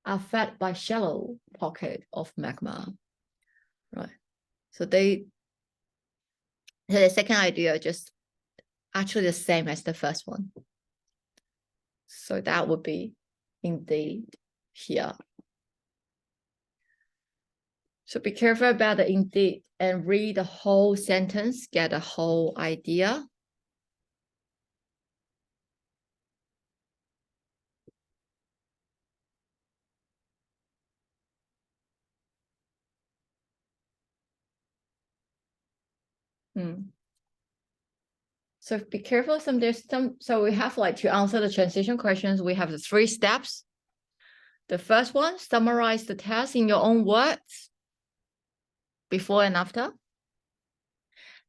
are fed by shallow pocket of magma. right? So the second idea just actually the same as the first one. So that would be indeed here. So be careful about the indeed and read the whole sentence, get the whole idea. So be careful. So we have like to answer the transition questions, we have the 3 steps. The first one, summarize the test in your own words, before and after.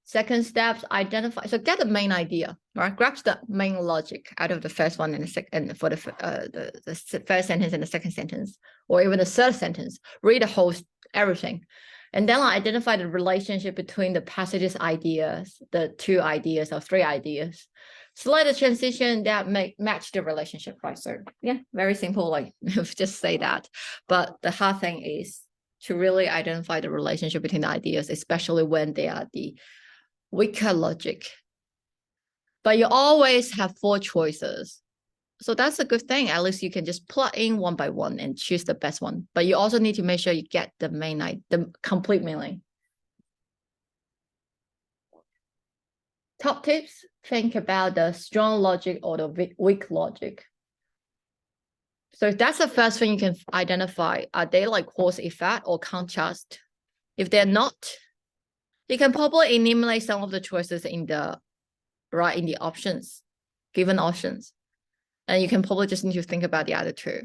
Second steps, identify. So get the main idea, right? Grab the main logic out of the first one and the second, for the first sentence and the second sentence, or even the third sentence. Read the whole everything, and then identify the relationship between the passage's ideas, the 2 ideas or 3 ideas. Select the transition that match the relationship, right? So yeah, very simple, like just say that. But the hard thing is to really identify the relationship between the ideas, especially when they are the weaker logic. But you always have 4 choices. So that's a good thing. At least you can just plug in one by one and choose the best one. But you also need to make sure you get the complete meaning. Top tips, think about the strong logic or the weak logic. So that's the first thing you can identify. Are they like cause effect or contrast? If they're not, you can probably eliminate some of the choices in the options, given options. And you can probably just need to think about the other 2.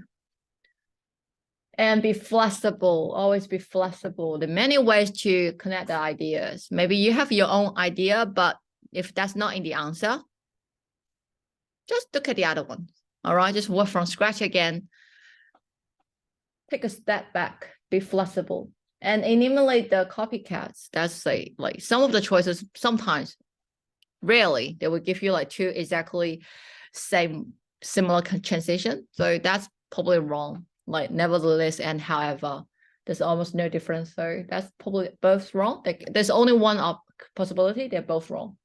And be flexible, always be flexible. There are many ways to connect the ideas. Maybe you have your own idea, but if that's not in the answer, just look at the other one. All right, just work from scratch again. Take a step back, be flexible, and eliminate the copycats. That's like some of the choices, sometimes, rarely, they will give you like 2 exactly similar transition. So that's probably wrong. Like nevertheless and however, there's almost no difference. So that's probably both wrong. There's only one possibility. They're both wrong.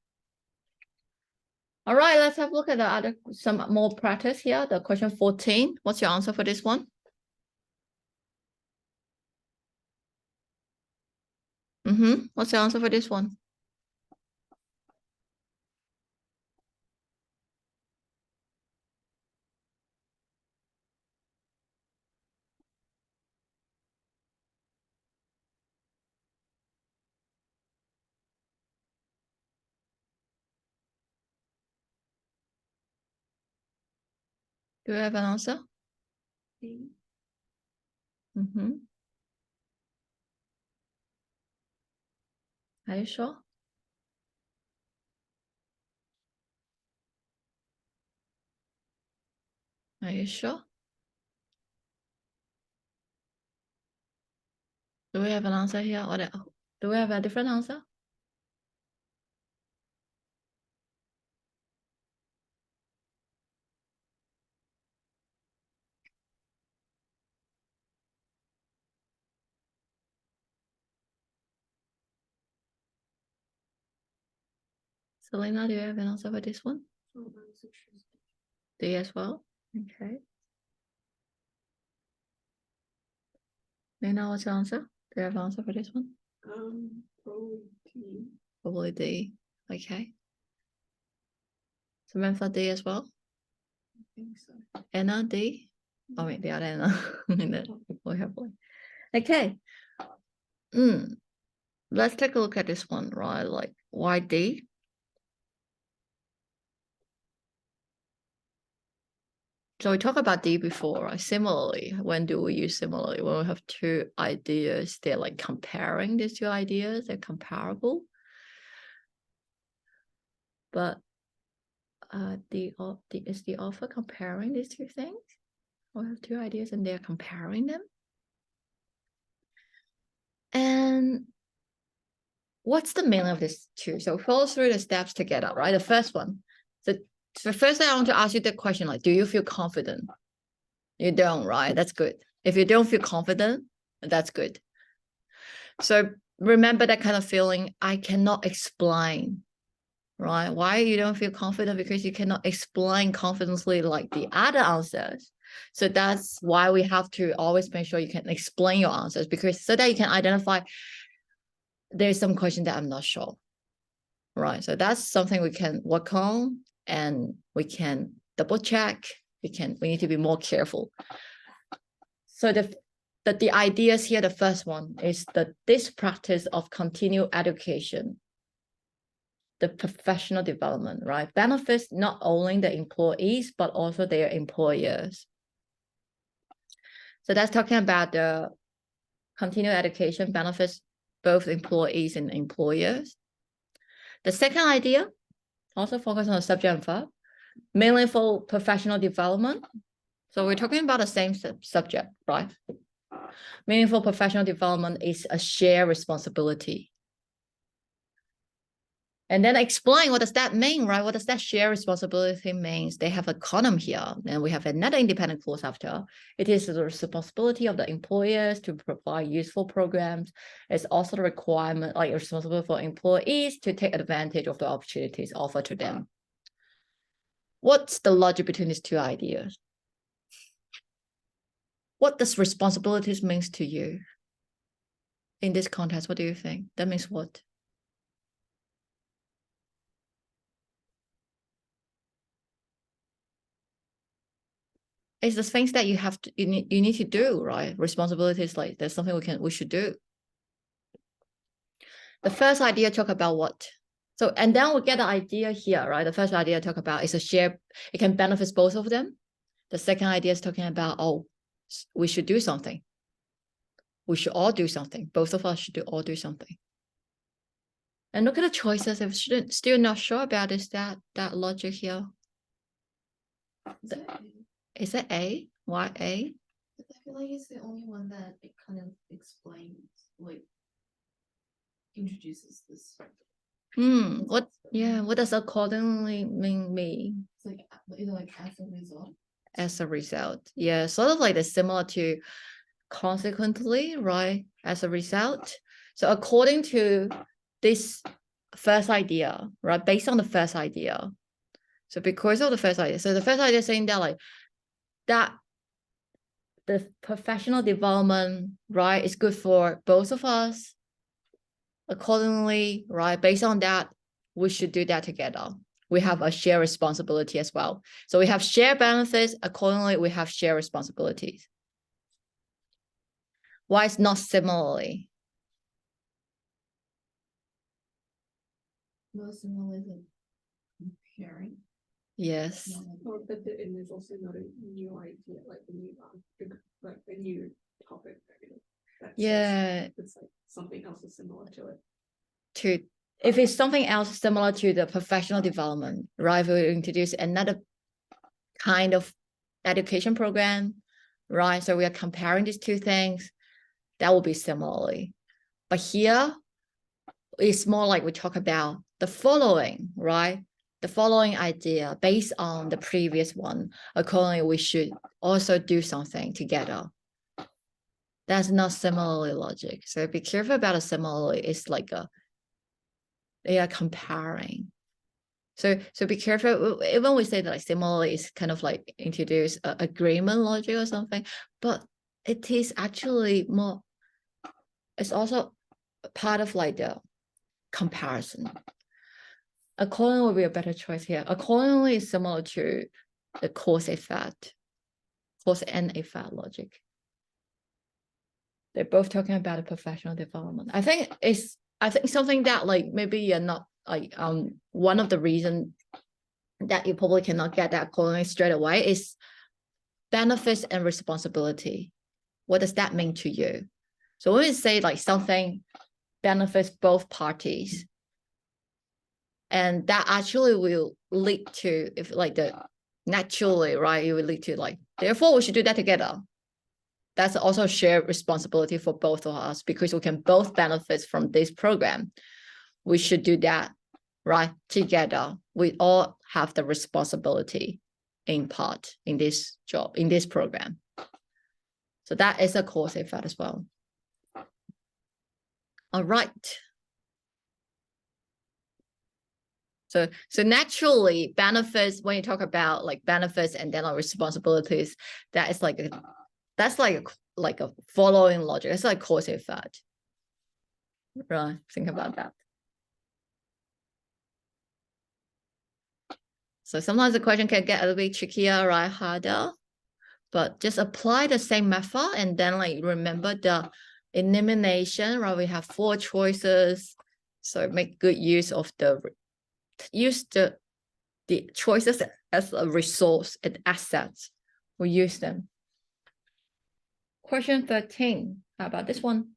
All right, let's have a look at some more practice here. The question 14. What's your answer for this one? What's the answer for this one? Do you have an answer? D. Are you sure? Are you sure? Do we have an answer here? Or do we have a different answer? Selena, do you have an answer for this one? Do you as well? Okay. Lena, what's your answer? Do you have an answer for this one? Probably D. Probably D. Okay. Samantha, D as well? I think so. Anna, D? Oh, wait, the other Anna. Okay. Let's take a look at this one, right? Like, why D? So we talked about D before, right? Similarly, when do we use similarly? When we have 2 ideas, they're like comparing these 2 ideas, they're comparable. But is the author comparing these 2 things? We have 2 ideas and they're comparing them. And what's the meaning of this 2? So follow through the steps together, right? The first one. So first I want to ask you the question, like, do you feel confident? You don't, right? That's good. If you don't feel confident, that's good. So remember that kind of feeling, I cannot explain, right? Why you don't feel confident? Because you cannot explain confidently like the other answers. So that's why we have to always make sure you can explain your answers, because so that you can identify there's some question that I'm not sure, right? So that's something we can work on, and we can double check. We need to be more careful. So the ideas here, the first one is this practice of continued education, the professional development, right? Benefits not only the employees, but also their employers. So that's talking about the continued education benefits both employees and employers. The second idea, also focus on the subject and verb, meaningful professional development. So we're talking about the same subject, right? Meaningful professional development is a shared responsibility. And then explain what does that mean, right? What does that shared responsibility means? They have a column here, and we have another independent clause after. It is the responsibility of the employers to provide useful programs. It's also the requirement, like responsibility for employees to take advantage of the opportunities offered to them. What's the logic between these two ideas? What does responsibilities means to you? In this context, what do you think? That means what? It's the things that you have to, you need to do, right? Responsibilities, like there's something we should do. The first idea talk about what? So, and then we get the idea here, right? The first idea talk about is a share, it can benefit both of them. The second idea is talking about, oh, we should do something. We should all do something. Both of us should all do something. And look at the choices. If students still not sure about is that logic here. Is it A? Why A? I feel like it's the only one that it kind of explains, like, introduces this. What? Yeah. What does accordingly mean? It's like either like as a result. As a result, yeah, sort of like the similar to consequently, right? As a result. So according to this first idea, right? Based on the first idea. So because of the first idea, so the first idea is saying that like that the professional development, right, is good for both of us. Accordingly, right, based on that, we should do that together. We have a shared responsibility as well. So we have shared benefits. Accordingly, we have shared responsibilities. Why it's not similarly? Well, similarly than comparing. Yes. Well, but and there's also not a new idea, like a new like a new topic. Yeah. It's like something else is similar to it. If it's something else similar to the professional development, right? If we introduce another kind of education program, right? So we are comparing these two things, that will be similarly. But here, it's more like we talk about the following, right? The following idea based on the previous one. Accordingly, we should also do something together. That's not similarly logic. So be careful about a similarly. It's like they are comparing. So be careful. Even we say that like similarly is kind of like introduce agreement logic or something, but it is actually more. It's also part of like the comparison. Accordingly will be a better choice here. Accordingly is similar to the cause and effect logic. They're both talking about a professional development. I think something that like maybe you're not like one of the reasons that you probably cannot get that accordingly straight away is benefits and responsibility. What does that mean to you? So when we say like something benefits both parties, and that actually will lead to, if like the naturally, right, it will lead to like, therefore we should do that together. That's also a shared responsibility for both of us because we can both benefit from this program. We should do that, right, together. We all have the responsibility in part in this job, in this program. So that is a cause effect as well. All right. So naturally benefits, when you talk about like benefits and then responsibilities, that is like that's like a following logic. It's like cause effect. Right. Think about that. So sometimes the question can get a little bit trickier, right? Harder. But just apply the same method and then like remember the elimination, right? We have 4 choices. So make good use of the choices as a resource and assets. We use them. Question 13. How about this one?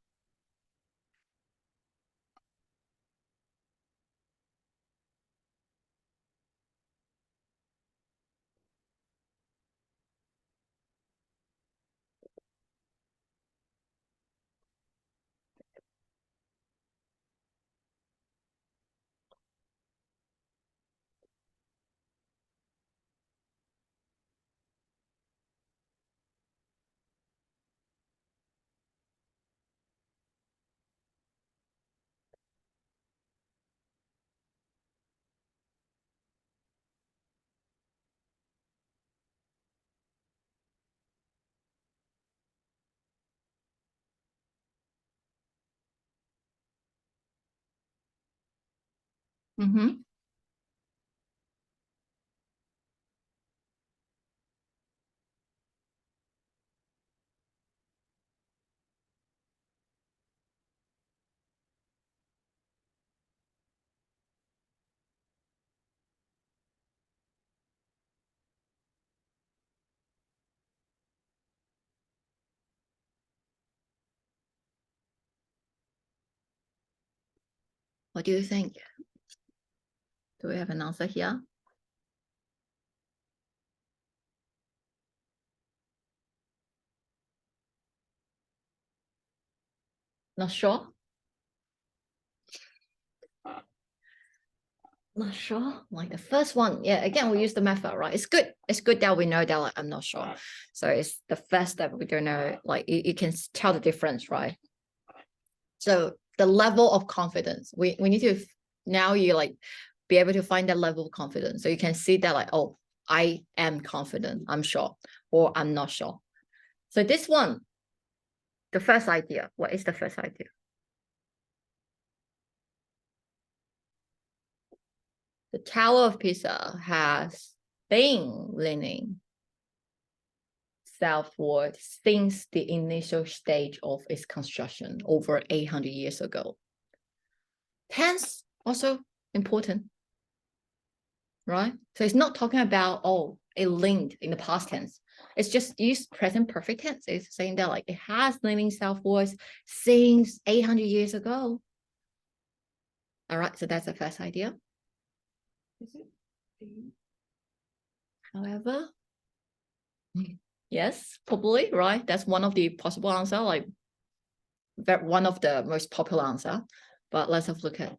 Mm-hmm. What do you think? Do we have an answer here? Not sure? Not sure. Like the first one, yeah, again, we use the method, right? It's good. It's good that we know that like, I'm not sure. So it's the first step we don't know, like you can tell the difference, right? So the level of confidence, we need to, now you like be able to find that level of confidence. So you can see that like, oh, I am confident, I'm sure, or I'm not sure. So this one, the first idea, what is the first idea? The Tower of Pisa has been leaning southward since the initial stage of its construction over 800 years ago. Hence, also important, right? So it's not talking about, oh, it leaned in the past tense. It's just used present perfect tense. It's saying that like it has leaning southwards since 800 years ago. All right, so that's the first idea. Is it B? However, yes, probably, right? That's one of the possible answer, like one of the most popular answer. But let's have a look at,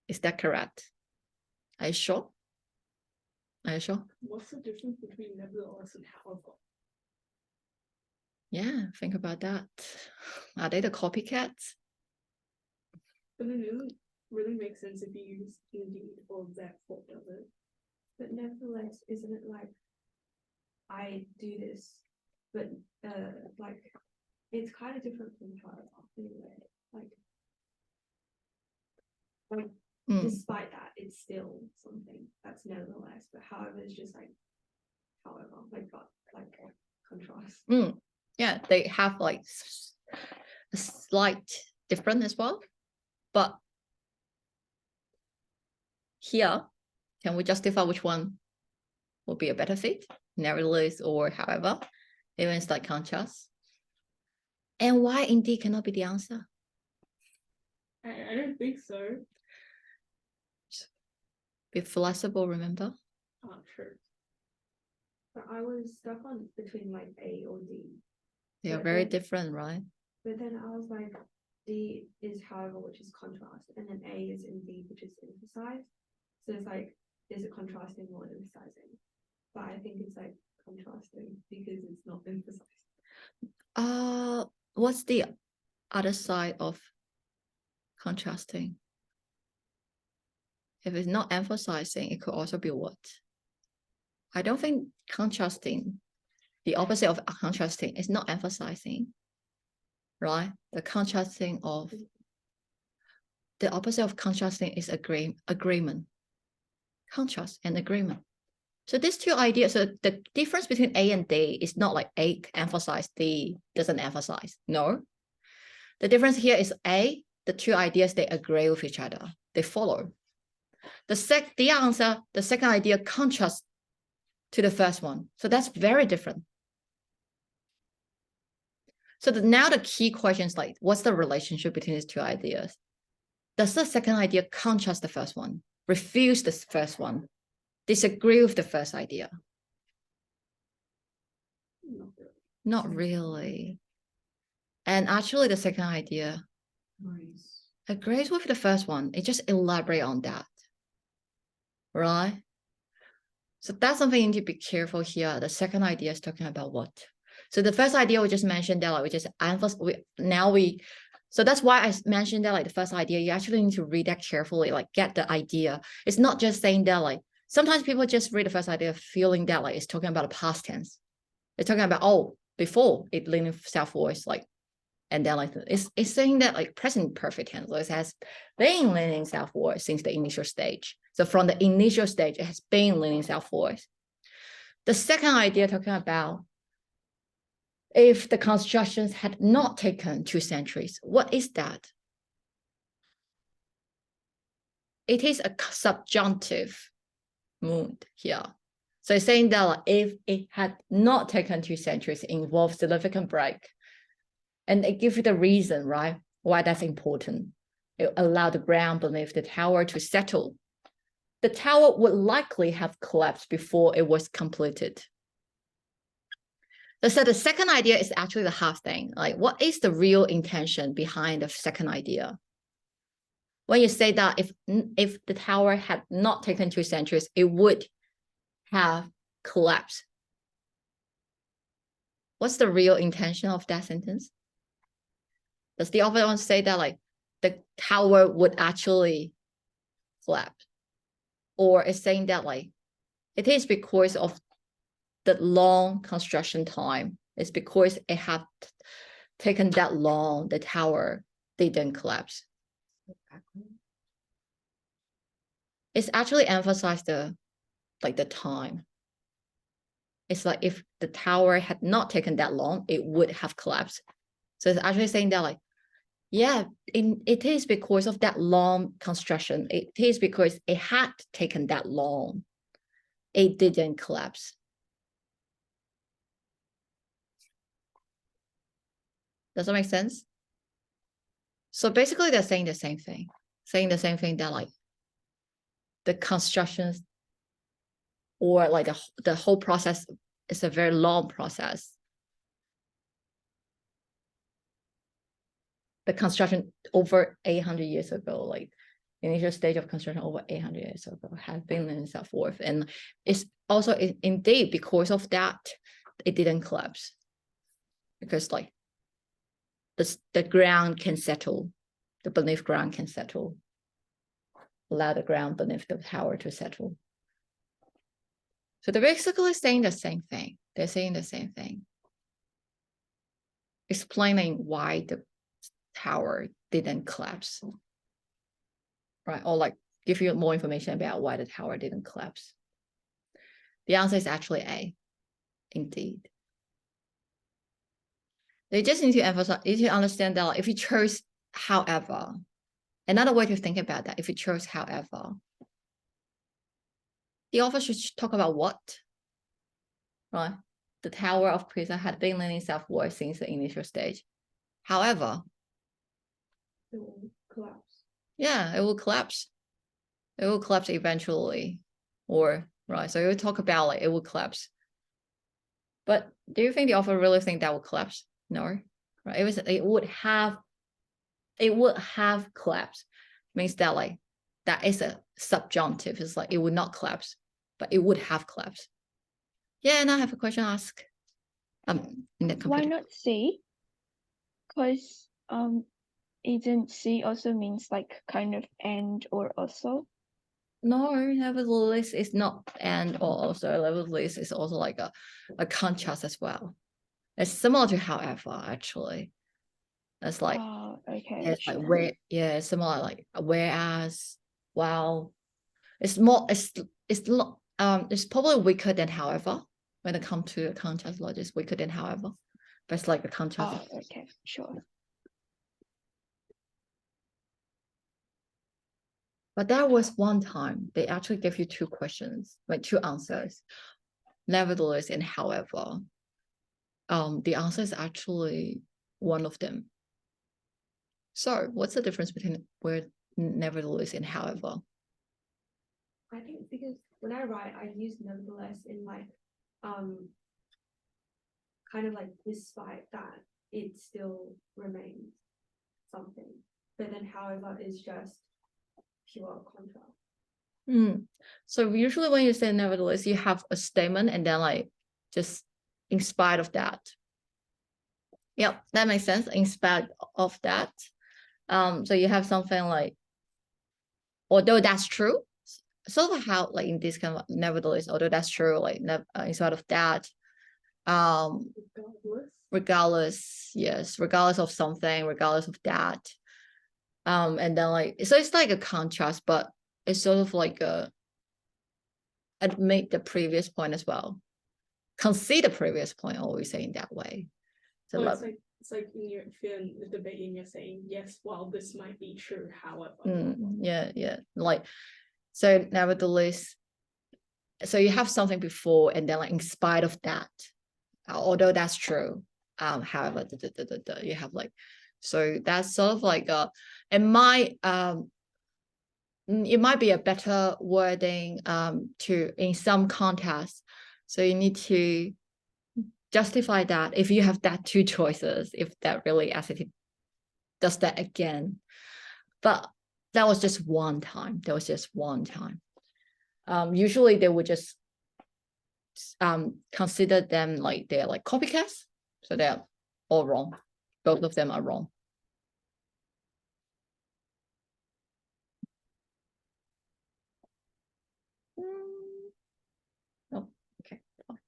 is that correct? Are you sure? Are you sure? What's the difference between nevertheless and however? Yeah, think about that. Are they the copycats? But it doesn't really make sense if you use indeed or therefore, does it? But nevertheless, isn't it like I do this, but like it's kind of different from however anyway. Like despite that, it's still something that's nevertheless. But however is just like however, like but like contrast. Yeah, they have like a slight difference as well. But here, can we justify which one will be a better fit? Nevertheless or however, even it's like contrast. And why indeed cannot be the answer? I don't think so. Be flexible, remember? Oh, sure. But I was stuck on between like A or D. They are But very then- different, right? But then I was like, D is however, which is contrast, and then A is indeed, which is emphasize. So it's like, is it contrasting or emphasizing? But I think it's like contrasting because it's not emphasized. What's the other side of Contrasting. If it's not emphasizing, it could also be what? I don't think contrasting, the opposite of contrasting is not emphasizing, right? The opposite of contrasting is agreement. Contrast and agreement. So these two ideas, so the difference between A and D is not like A emphasize, D doesn't emphasize. No. The difference here is A, the two ideas, they agree with each other. They follow. The second idea contrasts to the first one. So that's very different. So now the key question is like, what's the relationship between these two ideas? Does the second idea contrast the first one? Refuse the first one? Disagree with the first idea? Not really. And actually the second idea agrees with the first one. It just elaborates on that, right? So that's something you need to be careful here. The second idea is talking about what? So the first idea we just mentioned that like we just emphasize, so that's why I mentioned that like the first idea, you actually need to read that carefully, like get the idea. It's not just saying that like, sometimes people just read the first idea feeling that like it's talking about a past tense. It's talking about, oh, before it leaning southwards, like, and then like it's saying that like present perfect tense, so it has been leaning southwards since the initial stage. So from the initial stage, it has been leaning southwards. The second idea talking about if the constructions had not taken 2 centuries, what is that? It is a subjunctive mood here. So it's saying that like, if it had not taken 2 centuries, it involves significant break. And it gives you the reason, right, why that's important. It allowed the ground beneath the tower to settle. The tower would likely have collapsed before it was completed. So the second idea is actually the half thing. Like, what is the real intention behind the second idea? When you say that if the tower had not taken 2 centuries, it would have collapsed. What's the real intention of that sentence? Does the author want to say that like the tower would actually collapse? Or is saying that like it is because of the long construction time? It's because it had taken that long, the tower didn't collapse. It's actually emphasized the time. It's like if the tower had not taken that long, it would have collapsed. So it's actually saying that like, yeah, it is because of that long construction. It is because it had taken that long. It didn't collapse. Does that make sense? So basically they're saying the same thing. That like the constructions or like the whole process is a very long process. The construction over 800 years ago, like initial stage of construction over 800 years ago has been in self-worth. And it's also indeed because of that, it didn't collapse. Because like the ground can settle, the beneath ground can settle, allow the ground beneath the tower to settle. So they're basically saying the same thing. They're saying the same thing. Explaining why the tower didn't collapse, right? Or like give you more information about why the tower didn't collapse. The answer is actually A, indeed. They just need to emphasize, you need to understand that if you chose however, another way to think about that, if you chose however, the author should talk about what, right? The tower of Pisa had been leaning southward since the initial stage. However, It will collapse. yeah, it will collapse. It will collapse eventually, or right. So it will talk about like it will collapse. But do you think the author really think that will collapse? No, right? It would have collapsed. Means that like that is a subjunctive. It's like it would not collapse, but it would have collapsed. Yeah, and I have a question to ask. In the computer. Why not C? Because isn't C also means like kind of and or also? No, nevertheless, it's not and or also. Nevertheless, it's also like a contrast as well. It's similar to however, actually. It's like Oh, okay, it's like sure. where it's similar like whereas, well, it's more it's probably weaker than however when it comes to contrast logic. It's weaker than however, but it's like a contrast. Oh, okay, sure. But that was one time they actually gave you two questions, like two answers. Nevertheless, and however, the answer is actually one of them. So what's the difference between where nevertheless and however? I think because when I write, I use nevertheless in like, kind of like despite that, it still remains something. But then however is just pure contrast. So usually when you say nevertheless, you have a statement and then like just in spite of that. Yep, that makes sense. In spite of that. So you have something like, although that's true, sort of how like in this kind of nevertheless, although that's true, like in spite of that, regardless, yes, regardless of something, regardless of that. And then like so it's like a contrast, but it's sort of like admit the previous point as well. Concede the previous point, always saying that way. So Well, it's like when you're feeling the debate and you're saying, yes, well, this might be true, however. yeah. Like, so nevertheless, so you have something before and then like in spite of that, although that's true, however, you have like, so that's sort of like it might be a better wording to in some context. So you need to justify that if you have that two choices, if that really actually does that again. But that was just one time. That was just one time. Usually they would just consider them like they're like copycats. So they're all wrong. Both of them are wrong. Oh, okay. I'm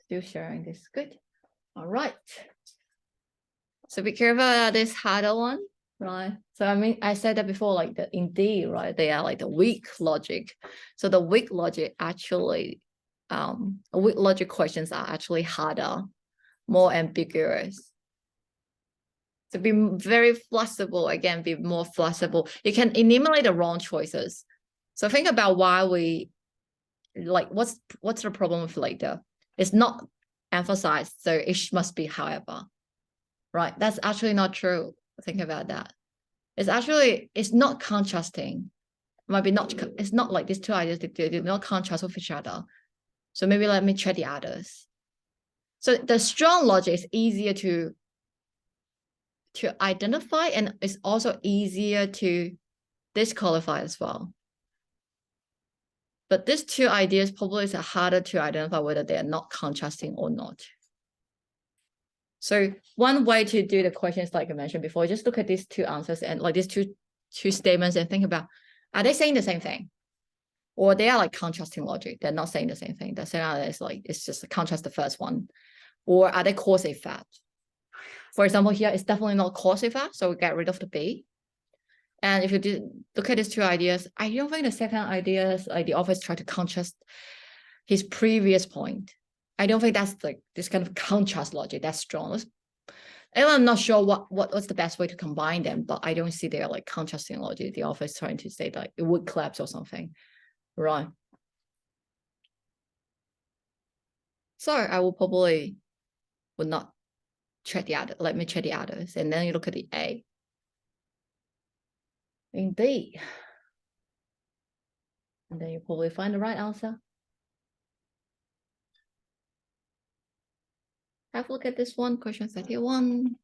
still sharing this. Good. All right. So be careful about this harder one, right? So I mean, I said that before, like the indeed, right? They are like the weak logic. So the weak logic actually, weak logic questions are actually harder, more ambiguous. So be very flexible. Again, be more flexible. You can eliminate the wrong choices. So think about why we like what's the problem with later? It's not emphasized, so it must be however. Right? That's actually not true. Think about that. It's not contrasting. It might be not, it's not like these two ideas, they do not contrast with each other. So maybe let me check the others. So the strong logic is easier to identify, and it's also easier to disqualify as well. But these two ideas probably is harder to identify whether they are not contrasting or not. So one way to do the questions, like I mentioned before, just look at these two answers and like these two statements and think about, are they saying the same thing? Or they are like contrasting logic. They're not saying the same thing. The second is like, it's just a contrast the first one. Or are they cause effect? For example, here it's definitely not cause effect, so we get rid of the B. And if you did look at these two ideas, I don't think the second idea is like the author try to contrast his previous point. I don't think that's like this kind of contrast logic that's strong. And I'm not sure what's the best way to combine them, but I don't see they're like contrasting logic. The author is trying to say that it would collapse or something, right? So I will probably would not check the other. Let me check the others, and then you look at the A. Indeed. And then you probably find the right answer. Have a look at this one, question 31.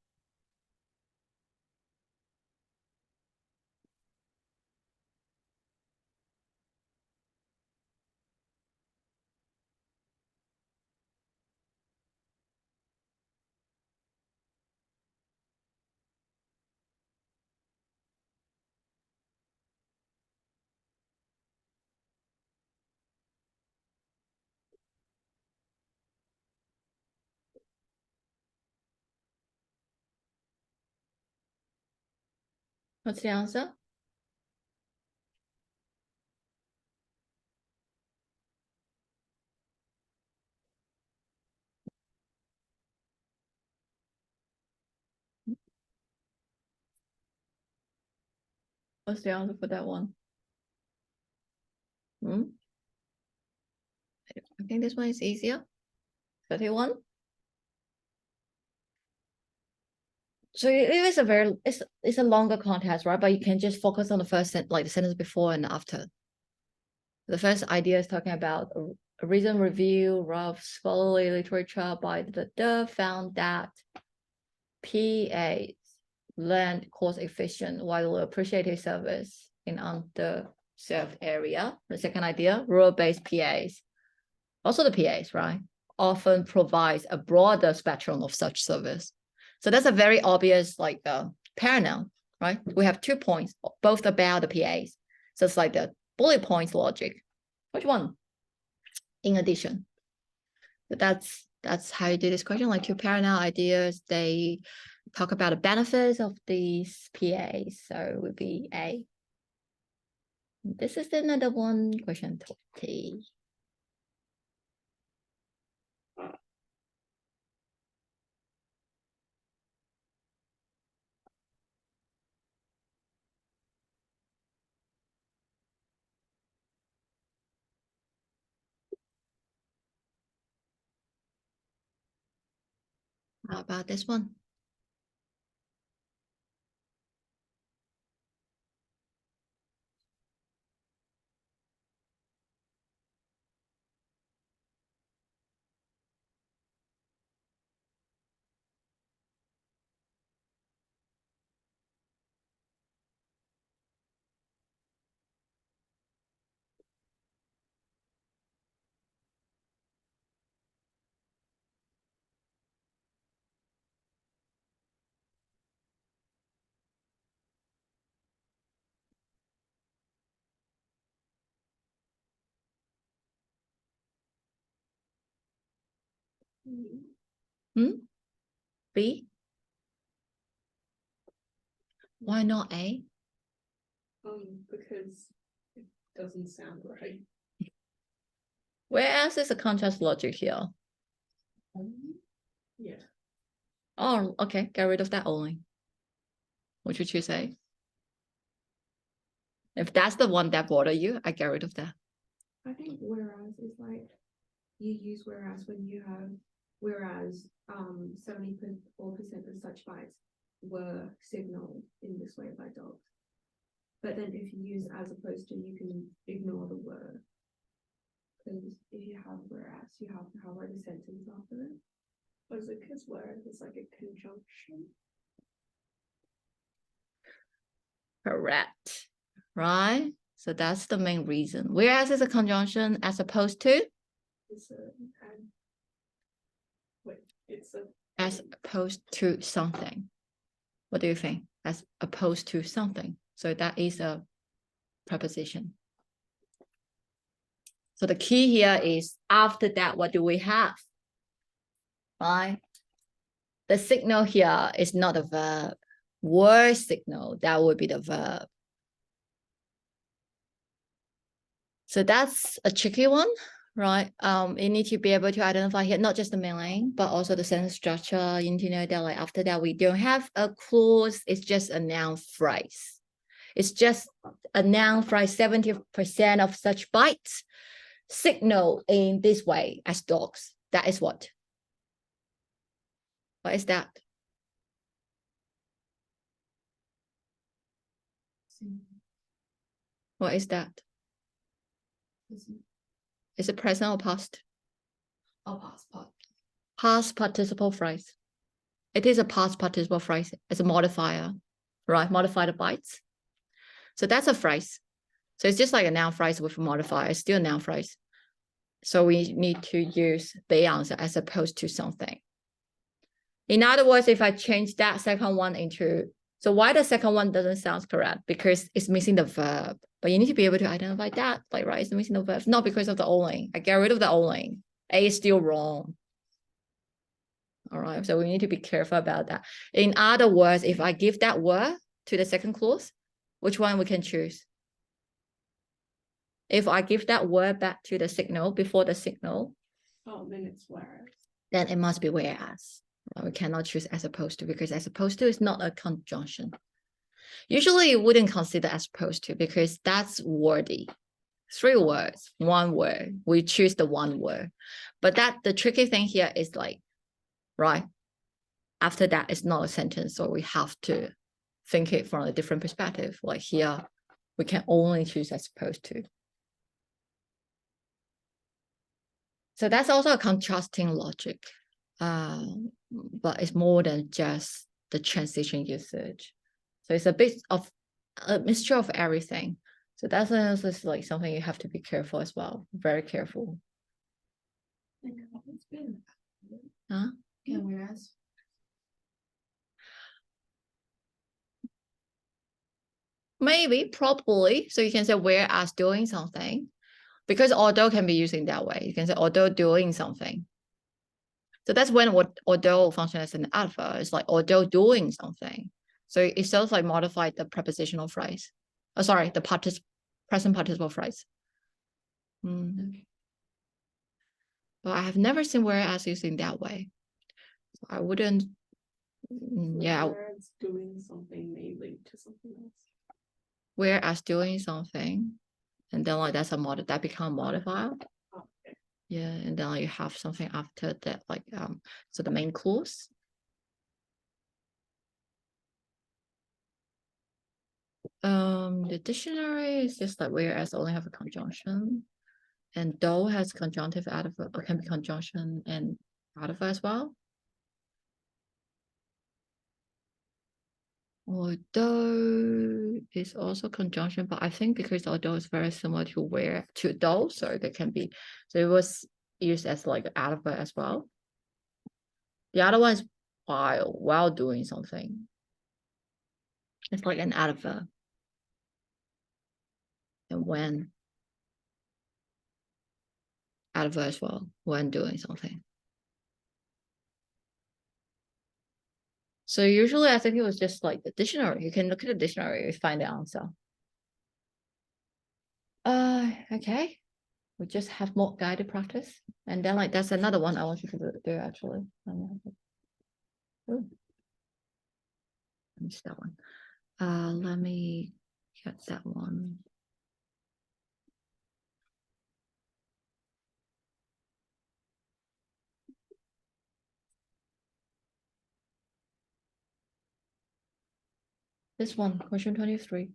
What's the answer? What's the answer for that one? I think this one is easier. 31. So it is a very it's a longer context, right? But you can just focus on the first like the sentence before and after. The first idea is talking about a recent review of scholarly literature by the found that PAs lend cost efficient while appreciative service in underserved area. The second idea, rural-based PAs, also the PAs, right, often provides a broader spectrum of such service. So that's a very obvious like parallel, right? We have 2 points, both about the PAs. So it's like the bullet points logic. Which one? In addition. So that's how you do this question, like 2 parallel ideas. They talk about the benefits of these PAs. So it would be A. This is another one, question 20. How about this one? B? Why not A? Because it doesn't sound right. Whereas is a contrast logic here. Yeah. Oh, okay, get rid of that only. What would you say? If that's the one that bother you, I get rid of that. I think whereas is like, you use whereas when you have, whereas 74% of such bites were signaled in this way by dogs. But then if you use as opposed to, you can ignore the word. Because if you have whereas, you have to have like a sentence after it. Was it because whereas it's like a conjunction? Correct. Right? So that's the main reason. Whereas is a conjunction as opposed to? It's a wait, it's a As opposed to something. What do you think? As opposed to something. So that is a preposition. So the key here is after that, what do we have? Right? The signal here is not a verb. Word signal, that would be the verb. So that's a tricky one, right? You need to be able to identify here, not just the meaning, but also the sentence structure. You need to know that like after that, we don't have a clause, it's just a noun phrase. It's just a noun phrase, 70% of such bites signal in this way as dogs. That is what? What is that? What is that? Is it present or past? Oh, passport. Past participle phrase. It is a past participle phrase. It's a modifier, right? Modify the bites. So that's a phrase. So it's just like a noun phrase with a modifier. It's still a noun phrase. So we need to use the answer as opposed to something. In other words, if I change that second one into, so why the second one doesn't sound correct? Because it's missing the verb. But you need to be able to identify that, like, right, it's missing the verb, not because of the only. I get rid of the only. A is still wrong. All right, so we need to be careful about that. In other words, if I give that word to the second clause, Which one we can choose? If I give that word back to the signal before the signal, Oh, then it's whereas. then it must be whereas. We cannot choose as opposed to, because as opposed to is not a conjunction. Usually you wouldn't consider as opposed to because that's wordy. 3 words, 1 word. We choose the 1 word. But that the tricky thing here is like, right? After that, it's not a sentence, so we have to think it from a different perspective. Like here, we can only choose as opposed to. So that's also a contrasting logic. But it's more than just the transition usage. So it's a bit of a mixture of everything. So that's also like something you have to be careful as well. Very careful. Huh? Yeah, whereas. Maybe, probably. So you can say whereas doing something. Because although can be used in that way. You can say although doing something. So that's when what although function as an alpha. It's like although doing something. So it sounds like modified the prepositional phrase. Oh, sorry, the present participle phrase. But I have never seen whereas used in that way. So I wouldn't. Yeah. Whereas doing something may lead to something else. Whereas doing something, and then like that's a model that become modifier. Oh, okay. Yeah, and then like, you have something after that, like so the main clause. The dictionary is just like whereas only have a conjunction, and though has conjunctive adverb, or can be conjunction and adverb as well. Although is also conjunction, but I think because although is very similar to where to though, so they can be. So it was used as like adverb as well. The other one is while doing something. It's like an adverb. And when adverb as well, when doing something. So usually I think it was just like the dictionary. You can look at the dictionary and find the answer. Okay. We just have more guided practice. And then like that's another one I want you to do actually. Ooh. I missed that one. Let me get that one. This one, question 23.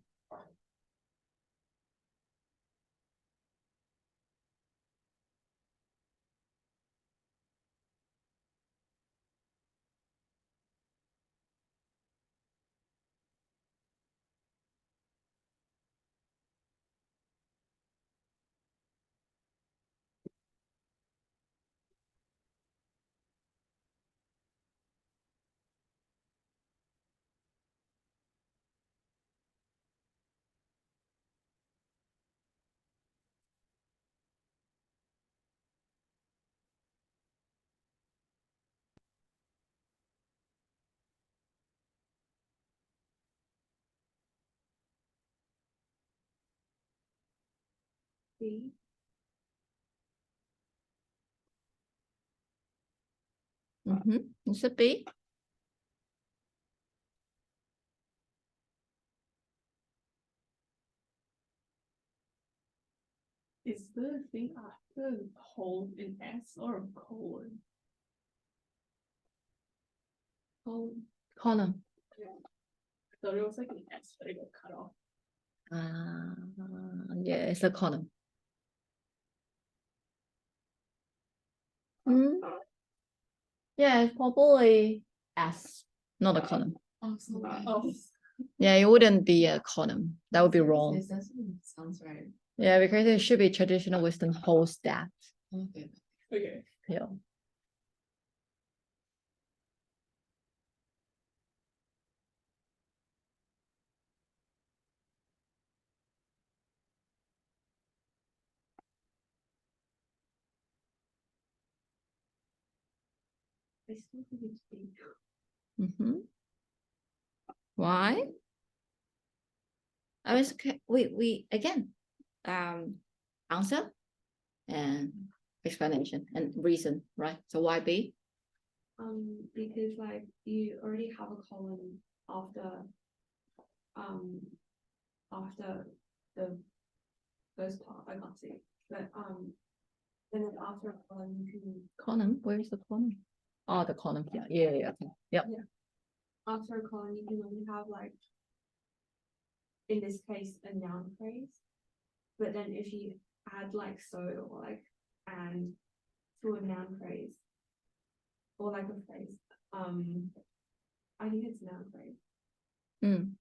B. It's a B. Is the thing after whole in S or a colon? Colon. Column. I thought it was like an S, but it got cut off. Yeah, it's a column. Yeah, it's probably S, not a column. Oh, so Oh. Yeah, it wouldn't be a column. That would be wrong. Yes, that sounds right. Yeah, because it should be traditional wisdom whole stack. Okay. Okay. Yeah. I still think it's B. Why? I mean, it's okay. We again, answer and explanation and reason, right? So why B? Because like you already have a column after the first part, I can't see, but and then after a column you can, Column, where is the column? Oh, the column, yeah, okay. Yep. after a column you can only have like, in this case, a noun phrase. But then if you add like so or like and to a noun phrase or like a phrase, I think it's noun phrase. Mm.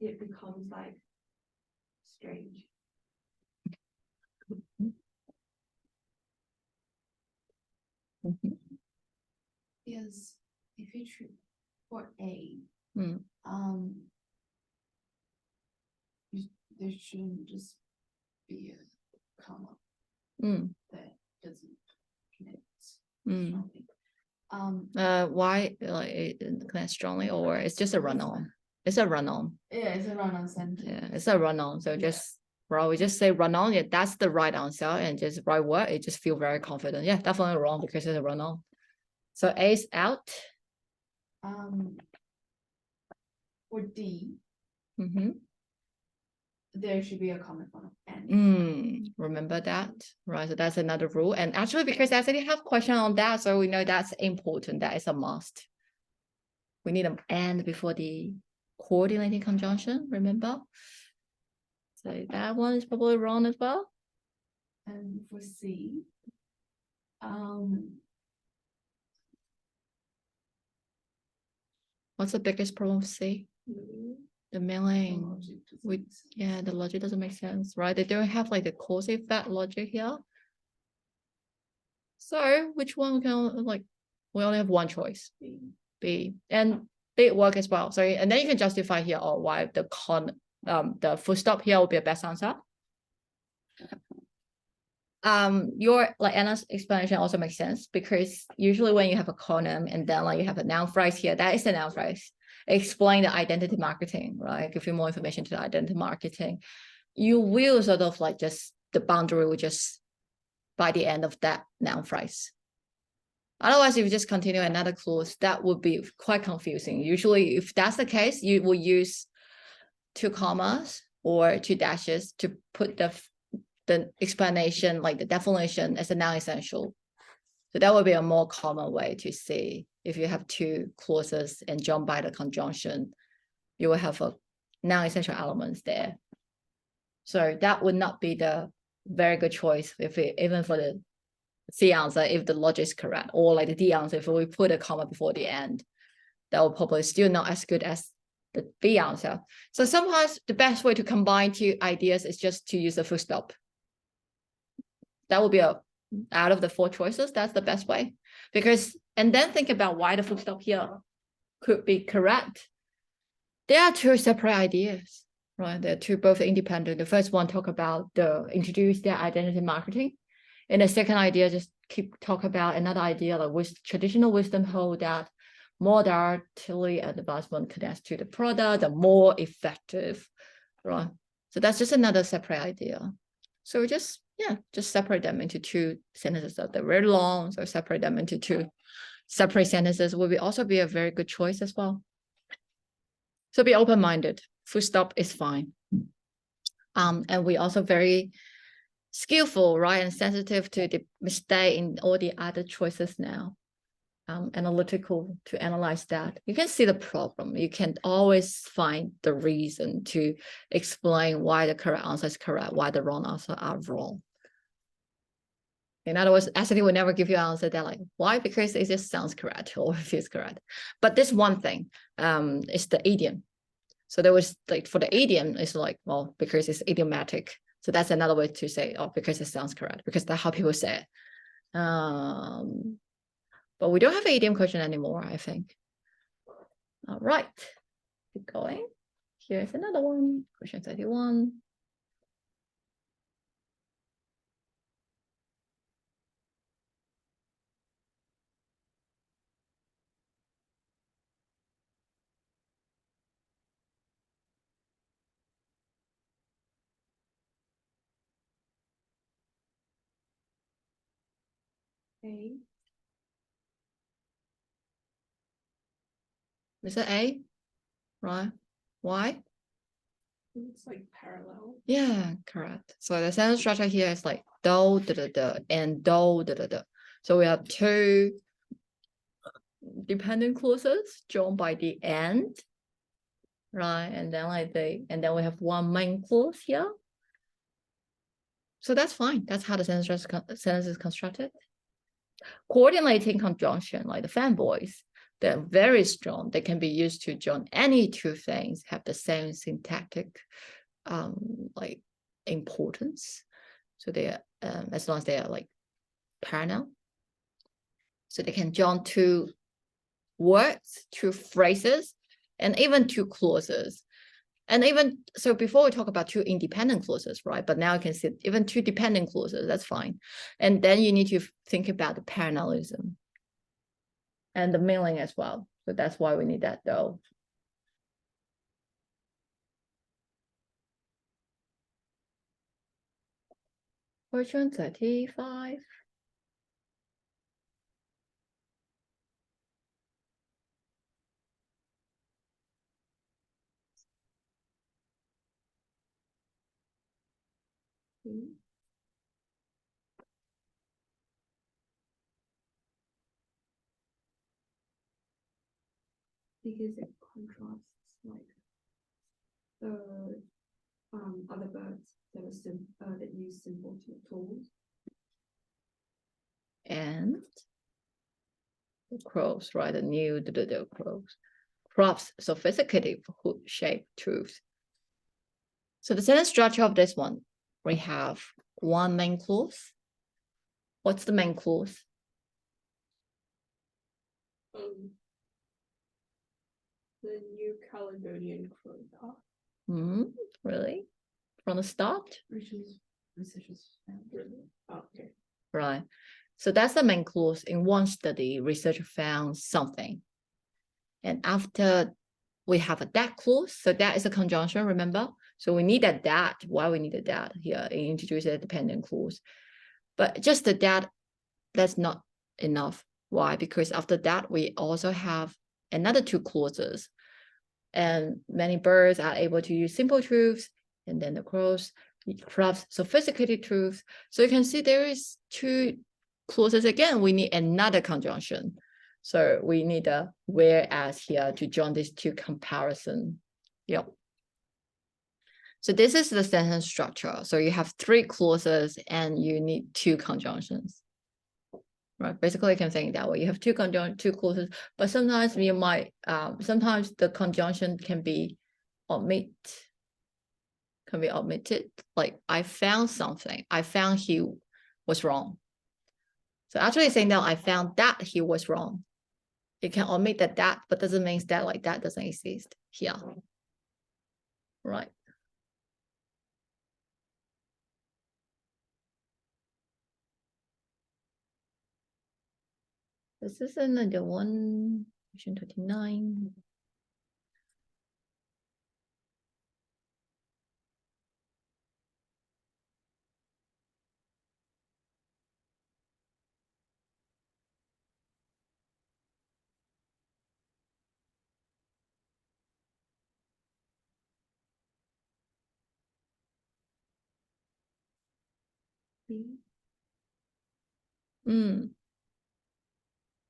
It becomes like strange. Mhm. Is if you choose for A, Mm. there shouldn't just be a comma Mm. that doesn't connect Mm. strongly. Why like connect strongly, or it's just a run-on? It's a run-on. Yeah, it's a run-on sentence. Yeah, it's a run-on. So just we just say run-on. Yeah, that's the right answer, and just right word. It just feel very confident. Yeah, definitely wrong because it's a run-on. So A is out. For D, Mm-hmm. there should be a comma from N. Remember that, right? So that's another rule. And actually, because I actually have question on that, so we know that's important. That is a must. We need an and before the coordinating conjunction. Remember. So that one is probably wrong as well. And for C, What's the biggest problem with C? The mailing. logic doesn't We make sense. yeah, the logic doesn't make sense, right? They don't have like the cause effect logic here. So which one we can like? We only have one choice. B, and they work as well. Sorry, and then you can justify here or why the full stop here will be a best answer. Your like Anna's explanation also makes sense because usually when you have a column and then like you have a noun phrase here, that is the noun phrase. Explain the identity marketing, right? Give you more information to the identity marketing. You will sort of like just the boundary will just by the end of that noun phrase. Otherwise, if you just continue another clause, that would be quite confusing. Usually, if that's the case, you will use 2 commas or 2 dashes to put the explanation, like the definition, as a non-essential. So that would be a more common way to see if you have 2 clauses and jump by the conjunction, you will have a non-essential elements there. So that would not be the very good choice if even for the C answer, if the logic is correct, or like the D answer, if we put a comma before the end, that will probably still not as good as the B answer. So sometimes the best way to combine 2 ideas is just to use a full stop. That will be out of the 4 choices, that's the best way. Because, and then think about why the full stop here could be correct. There are 2 separate ideas, right? They're 2 both independent. The first one talk about introduce their identity marketing. And the second idea just talk about another idea like with traditional wisdom hold that more directly advancement connects to the product, the more effective, right? So that's just another separate idea. So just separate them into 2 sentences that they're very long. So separate them into 2 separate sentences will also be a very good choice as well. So be open-minded. Full stop is fine. And we also very skillful, right, and sensitive to the mistake in all the other choices now. Analytical to analyze that. You can see the problem. You can always find the reason to explain why the correct answer is correct, why the wrong answer are wrong. In other words, actually will never give you an answer that like, why? Because it just sounds correct or feels correct. But this one thing is the idiom. So there was like for the idiom, it's like, well, because it's idiomatic. So that's another way to say, oh, because it sounds correct, because that's how people say it. But we don't have an idiom question anymore, I think. All right, keep going. Here's another one, question 31. A. Is it A? Right. Why? It's like parallel. Yeah, correct. So the sentence structure here is like do da da da and do da da da. So we have two dependent clauses joined by the and, right? And then and then we have one main clause here. So that's fine. That's how the sentence is constructed. Coordinating conjunction, like the fanboys, they're very strong. They can be used to join any two things, have the same syntactic like importance. So they are as long as they are like parallel. So they can join two words, two phrases, and even two clauses. And even so, before we talk about two independent clauses, right? But now you can see even two dependent clauses, that's fine. And then you need to think about the parallelism and the meaning as well. So that's why we need that though. Question 35. Because it contrasts like the other birds that are that use simple tools. And the crows, right? The new the crows. Crops sophisticated hook-shaped truth. So the sentence structure of this one, we have one main clause. What's the main clause? The New Caledonian Crow. Really? From the start? Researchers found. Oh, okay. Right. So that's the main clause. In one study, researcher found something. And after we have a that clause, so that is a conjunction, remember? So we need that. Why we need that here? It introduces a dependent clause. But just the that, that's not enough. Why? Because after that, we also have another two clauses. And many birds are able to use simple truths, and then the crows craft sophisticated truths. So you can see there is two clauses again. We need another conjunction. So we need a whereas here to join these two comparison. Yep. So this is the sentence structure. So you have three clauses and you need two conjunctions. Right, basically you can think that way. You have two clauses, but sometimes you might sometimes the conjunction can be omitted. Like I found something. I found he was wrong. So actually saying that I found that he was wrong. You can omit that, but doesn't mean that like that doesn't exist here. Right. This is another one, question 29.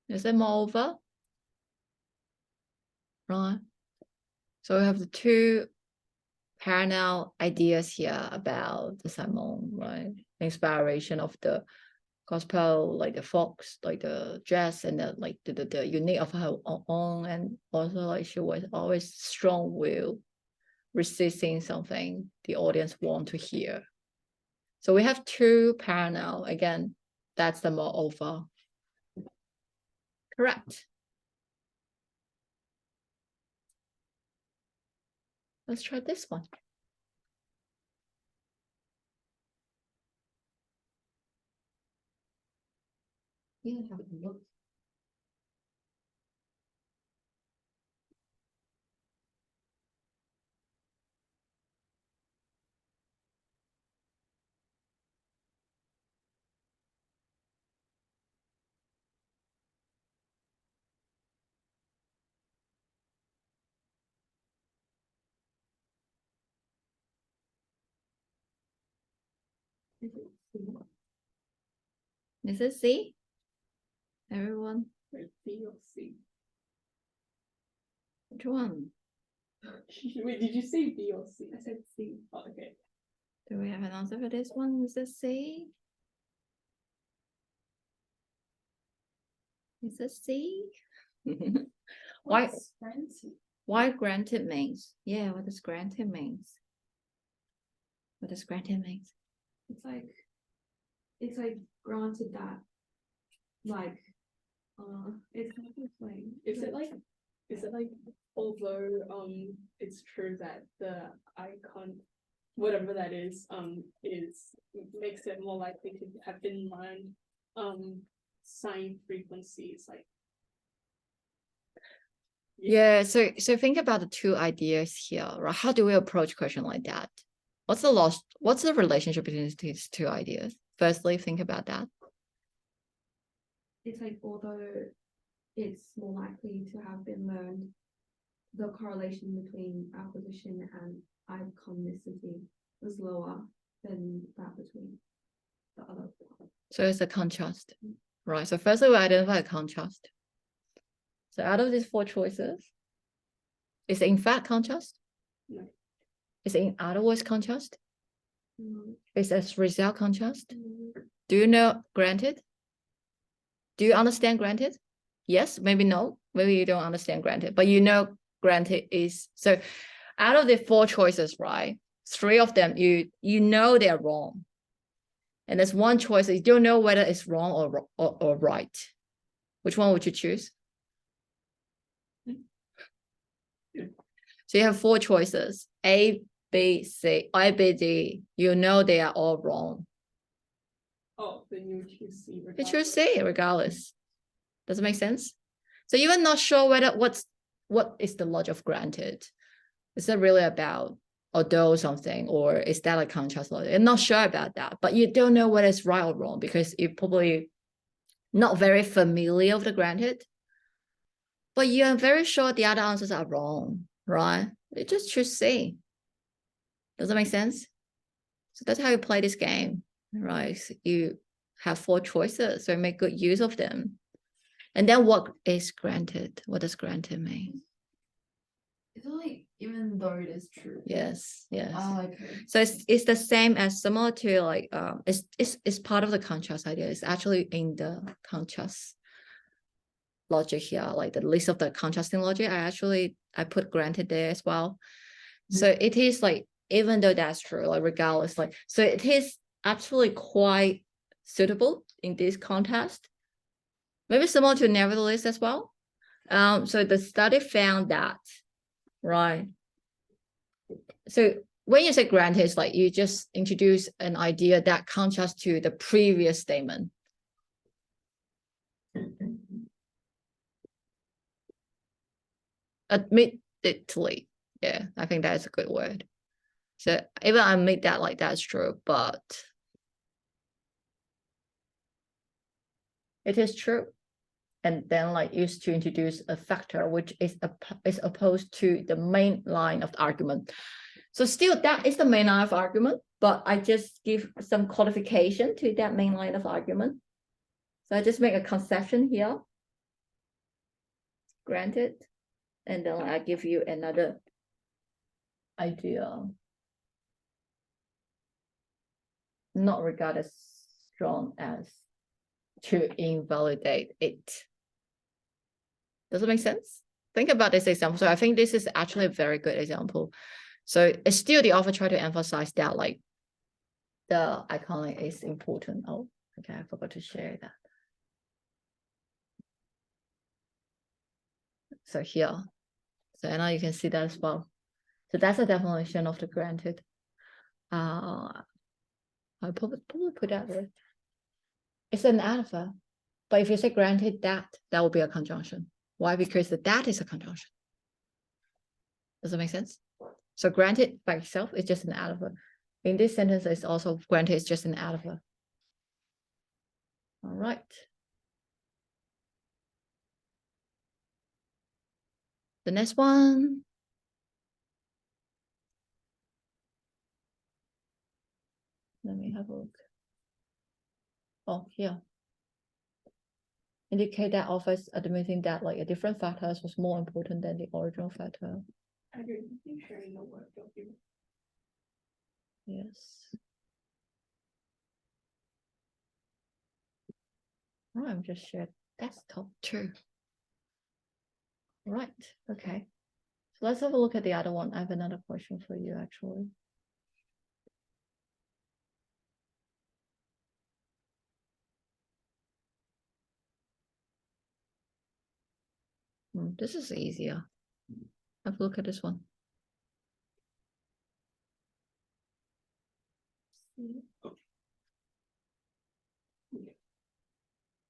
Is it moreover? Right. So we have the two parallel ideas here about the Simon, right? Inspiration of the gospel, like the fox, like the dress, and the unique of her own, and also like she was always strong-willed, resisting something the audience want to hear. So we have two parallel. Again, that's the moreover. Correct. Let's try this one. Yeah, have a look. Is it C? Everyone, Wait, B or C? which one? Wait, did you say B or C? I said C. Oh, okay. Do we have an answer for this one? Is it C? Is it C? Why? What's granted? Why granted means? Yeah, what does granted means? What does granted means? It's like granted that, like, it's hard to explain. Is it like although it's true that the icon, whatever that is makes it more likely to have been learned, sine frequencies like Yeah, so think about the two ideas here, right? How do we approach question like that? What's the relationship between these two ideas? Firstly, think about that. It's like, although it's more likely to have been learned, the correlation between acquisition and iconicity was lower than that between the other. So it's a contrast, right? So firstly, we identify a contrast. So out of these four choices, is it in fact contrast? No. Is it in other words contrast? Mm, Is it result contrast? mm, Do you know granted? Do you understand granted? Yes, maybe no, maybe you don't understand granted, but you know granted is, so out of the four choices, right? Three of them, you know they're wrong. And there's one choice you don't know whether it's wrong or right. Which one would you choose? So you have four choices, A, B, C, I, B, D. You know they are all wrong. oh then you would choose C You choose C regardless. Does it make sense? So you're not sure whether what is the logic of granted. Is it really about although something, or is that a contrast logic? You're not sure about that, but you don't know whether it's right or wrong because you're probably not very familiar with the granted. But you are very sure the other answers are wrong, right? You just choose C. Does that make sense? So that's how you play this game, right? You have four choices, so make good use of them. And then what is granted? What does granted mean? It's like even though it is true. Yes, yes. Okay. So it's the same as similar to like it's part of the contrast idea. It's actually in the contrast logic here, like the list of the contrasting logic. I put granted there as well. So it is like, even though that's true, like regardless, like, so it is actually quite suitable in this context. Maybe similar to nevertheless as well. So the study found that, right? So when you say granted, it's like you just introduce an idea that contrasts to the previous statement. Admittedly, yeah, I think that's a good word. So even I admit that like that's true, but it is true. And then like used to introduce a factor which is opposed to the main line of the argument. So still that is the main line of argument, but I just give some qualification to that main line of argument. So I just make a concession here. Granted. And then I give you another idea. Not regarded as strong as to invalidate it. Does it make sense? Think about this example. So I think this is actually a very good example. So it's still the author try to emphasize that like the iconic is important. Oh, okay, I forgot to share that. So here, so now you can see that as well. So that's a definition of the granted. I'll probably put that with. It's an alpha, but if you say granted that will be a conjunction. Why? Because the that is a conjunction. Does that make sense? So granted by itself is just an alpha. In this sentence, it's also granted is just an alpha. All right. The next one. Let me have a look. Oh, here. Indicate that offers admitting that like a different factors was more important than the original factor. I don't think sharing the work document. Yes. Oh, I'm just shared desktop too. Right, okay. So let's have a look at the other one. I have another question for you actually. This is easier. Have a look at this one.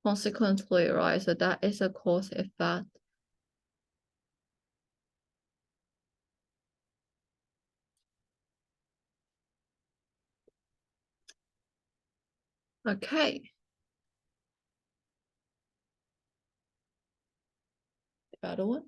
Consequently, right? So that is a cause effect. Okay. The other one.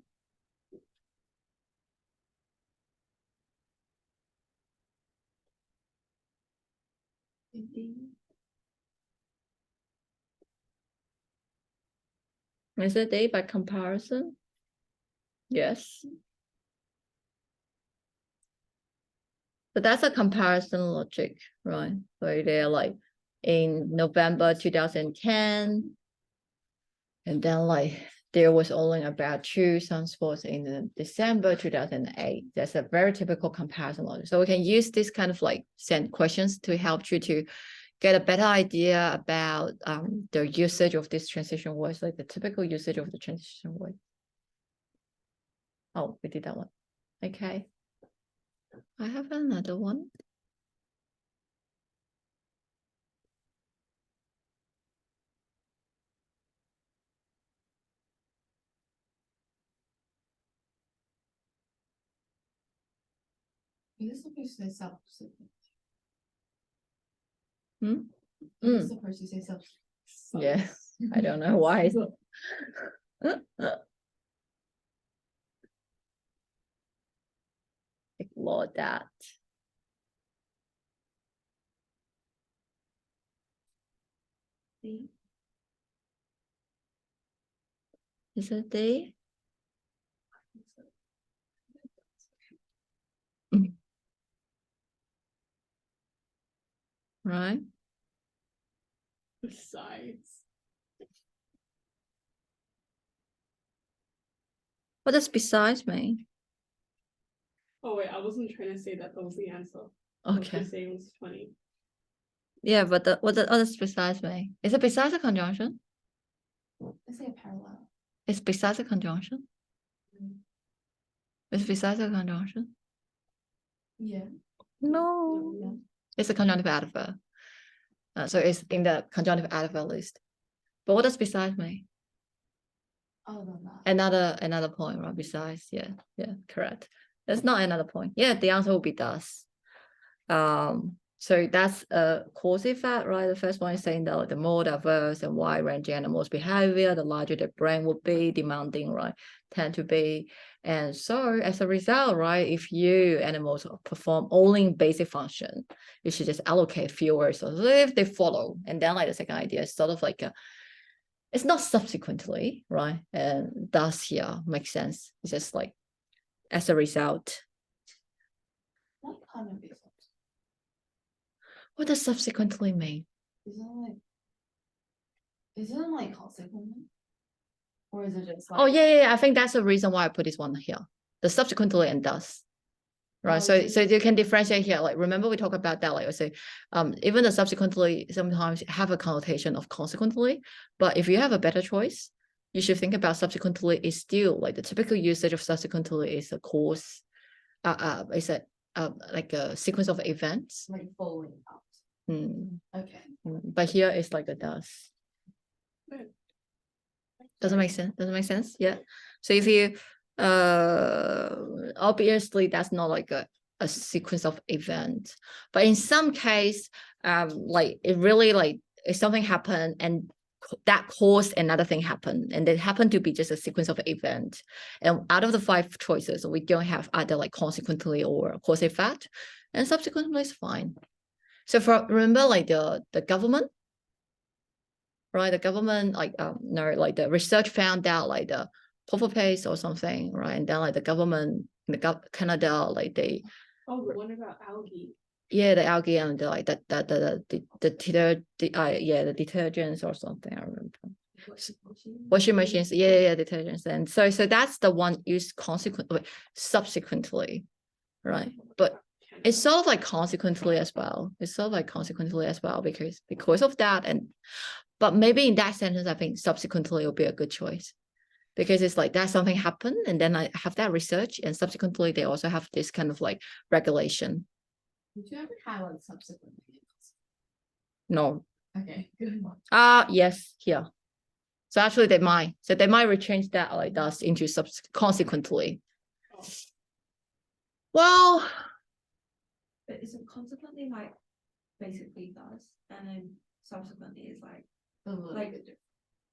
Is it A by comparison? Yes. But that's a comparison logic, right? So they're like in November 2010, and then like there was only about 2 sunspots in December 2008. That's a very typical comparison logic. So we can use this kind of like send questions to help you to get a better idea about the usage of this transition words, like the typical usage of the transition word. Oh, we did that one. Okay. I have another one. Is this supposed to say self-subsequent? Hmm? Is this supposed to say self? Yeah, I don't know why. Ignore that. Is it D? Right? Besides. What does besides mean? Oh wait, I wasn't trying to say that was the answer. I was Okay. just saying it was 20. Yeah, but what does besides mean? Is it besides a conjunction? Let's say a parallel. It's besides a conjunction? It's besides a conjunction? Yeah. No. No. It's a conjunctive adverb. So it's in the conjunctive adverb list. But what does besides mean? Other than that. Another point, right? Besides, yeah, correct. That's not another point. Yeah, the answer will be thus. So that's a cause effect, right? The first one is saying that the more diverse and wide-ranging animals' behavior, the larger the brain will be, demanding, right? Tend to be. And so as a result, right, if you animals perform only basic function, you should just allocate fewer. So if they follow, and then like the second idea is sort of like it's not subsequently, right? And thus here makes sense. It's just like as a result. What kind of result? What does subsequently mean? Isn't like consequently? Or is it just like? Oh yeah, I think that's the reason why I put this one here. The subsequently and thus. Right. So you can differentiate here. Like remember we talked about that, like I say, even the subsequently sometimes have a connotation of consequently, but if you have a better choice, you should think about subsequently is still like the typical usage of subsequently is a cause, is a like a sequence of events. Like following out. Okay. But here it's like a thus. Doesn't make sense. Doesn't make sense. Yeah. So if you obviously that's not like a sequence of events, but in some case like it really like if something happened and that caused another thing happen, and it happened to be just a sequence of event, and out of the 5 choices we don't have either like consequently or cause effect, and subsequently is fine. So for remember like the government, right? The government no, like the research found out like the pulver paste or something, right? And then like the government in Canada, like they Oh, the one about algae. the algae and the detergents or something. I remember. Washing machines, detergents, and so that's the one used subsequently, right? But it's sort of like consequently as well. Because of that, but maybe in that sentence, I think subsequently will be a good choice, because it's like that something happened, and then I have that research, and subsequently they also have this kind of like regulation. Did you ever highlight subsequently? No, Okay, good. yes, here. So actually they might rechange that like thus into consequently. Well, But isn't consequently like basically does, and then subsequently is like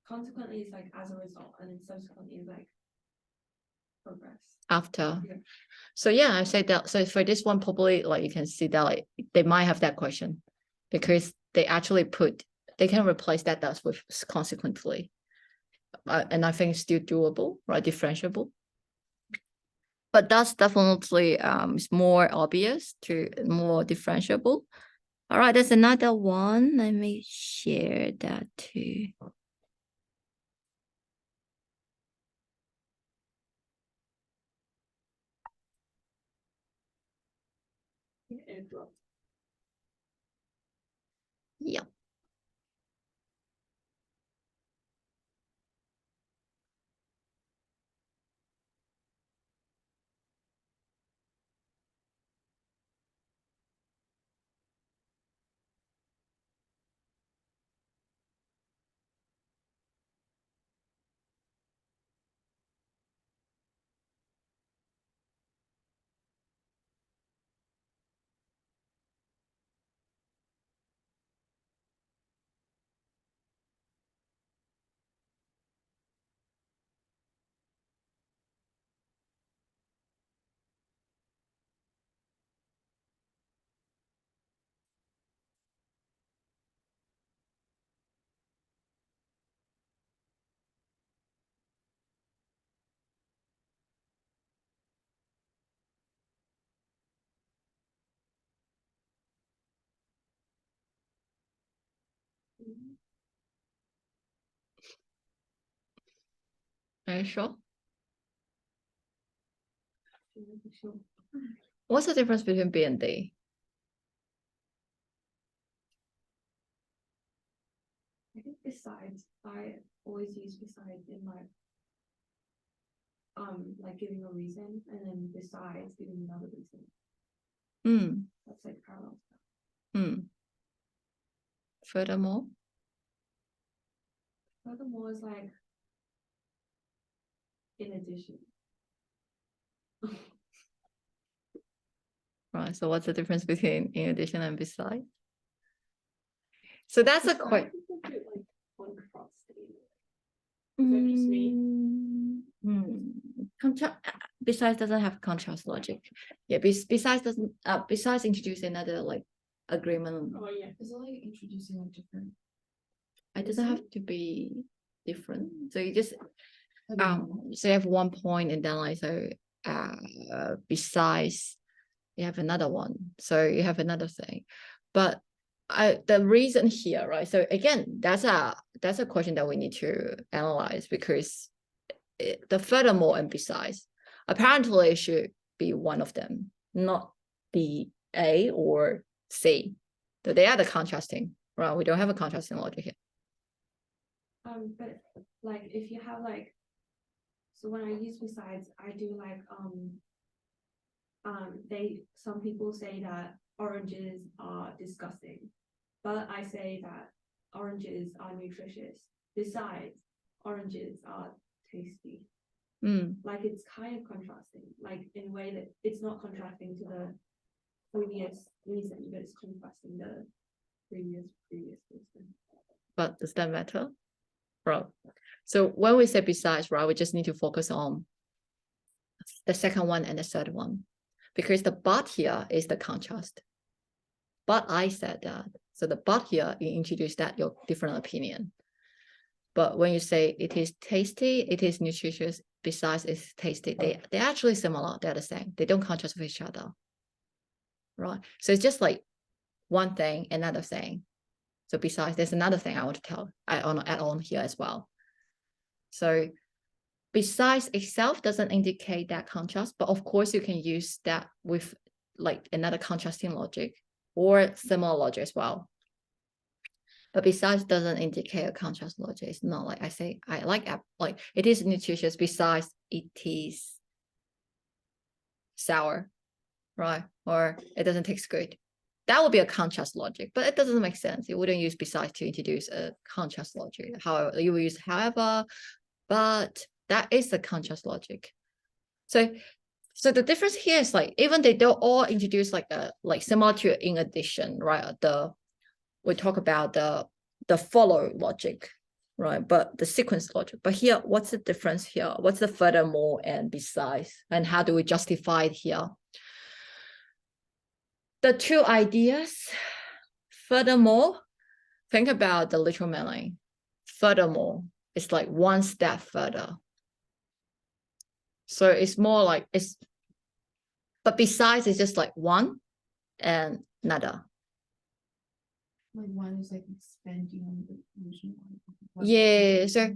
consequently is like as a result, and then subsequently is like progress. after. Yeah. So yeah, I say that. So for this one, probably like you can see that like they might have that question, because they actually they can replace that thus with consequently. And I think it's still doable, right? Differentiable. But that's definitely is more obvious to more differentiable. All right, there's another one. Let me share that too. Yeah. Are you sure? What's the difference between B and D? I think besides, I always use besides in like giving a reason, and then besides giving another reason. That's like parallel stuff. Furthermore, Furthermore is like in addition. right? So what's the difference between in addition and besides? So that's a quite. Is that just me? Besides doesn't have contrast logic. Yeah, besides doesn't. Besides introduce another like agreement. Oh yeah. Is it like introducing like different? It doesn't have to be different. So you just Okay. so you have one point, and then like so besides you have another one. So you have another thing. But the reason here, right? So again, that's a question that we need to analyze, because the furthermore and besides apparently it should be one of them, not be A or C. So they are the contrasting, right? We don't have a contrasting logic here. But like if you have like, so when I use besides, I do like some people say that oranges are disgusting, but I say that oranges are nutritious. Besides, oranges are tasty. Like it's kind of contrasting, like in a way that it's not contrasting to the previous reason, but it's contrasting the previous reason. But does that matter? Right. So when we say besides, right, we just need to focus on the second one and the third one, because the but here is the contrast. But I said that. So the but here, you introduce that your different opinion. But when you say it is tasty, it is nutritious, besides it's tasty, they're actually similar, they're the same. They don't contrast with each other. Right. So it's just like one thing, another thing. So besides, there's another thing I want to add on here as well. So besides itself doesn't indicate that contrast, but of course you can use that with like another contrasting logic or similar logic as well. But besides doesn't indicate a contrast logic. It's not like I say, I like it is nutritious, besides it is sour, right? Or it doesn't taste good. That would be a contrast logic, but it doesn't make sense. You wouldn't use besides to introduce a contrast logic. However, you will use however, but that is the contrast logic. So the difference here is like, even they don't all introduce like similar to in addition, right? We talk about the follow logic, right? But the sequence logic. But here, what's the difference here? What's the furthermore and besides? And how do we justify it here? The two ideas, furthermore, think about the literal meaning. Furthermore, it's like one step further. So it's more like but besides, it's just like one and another. Like one is like expanding on the original one. Yeah, so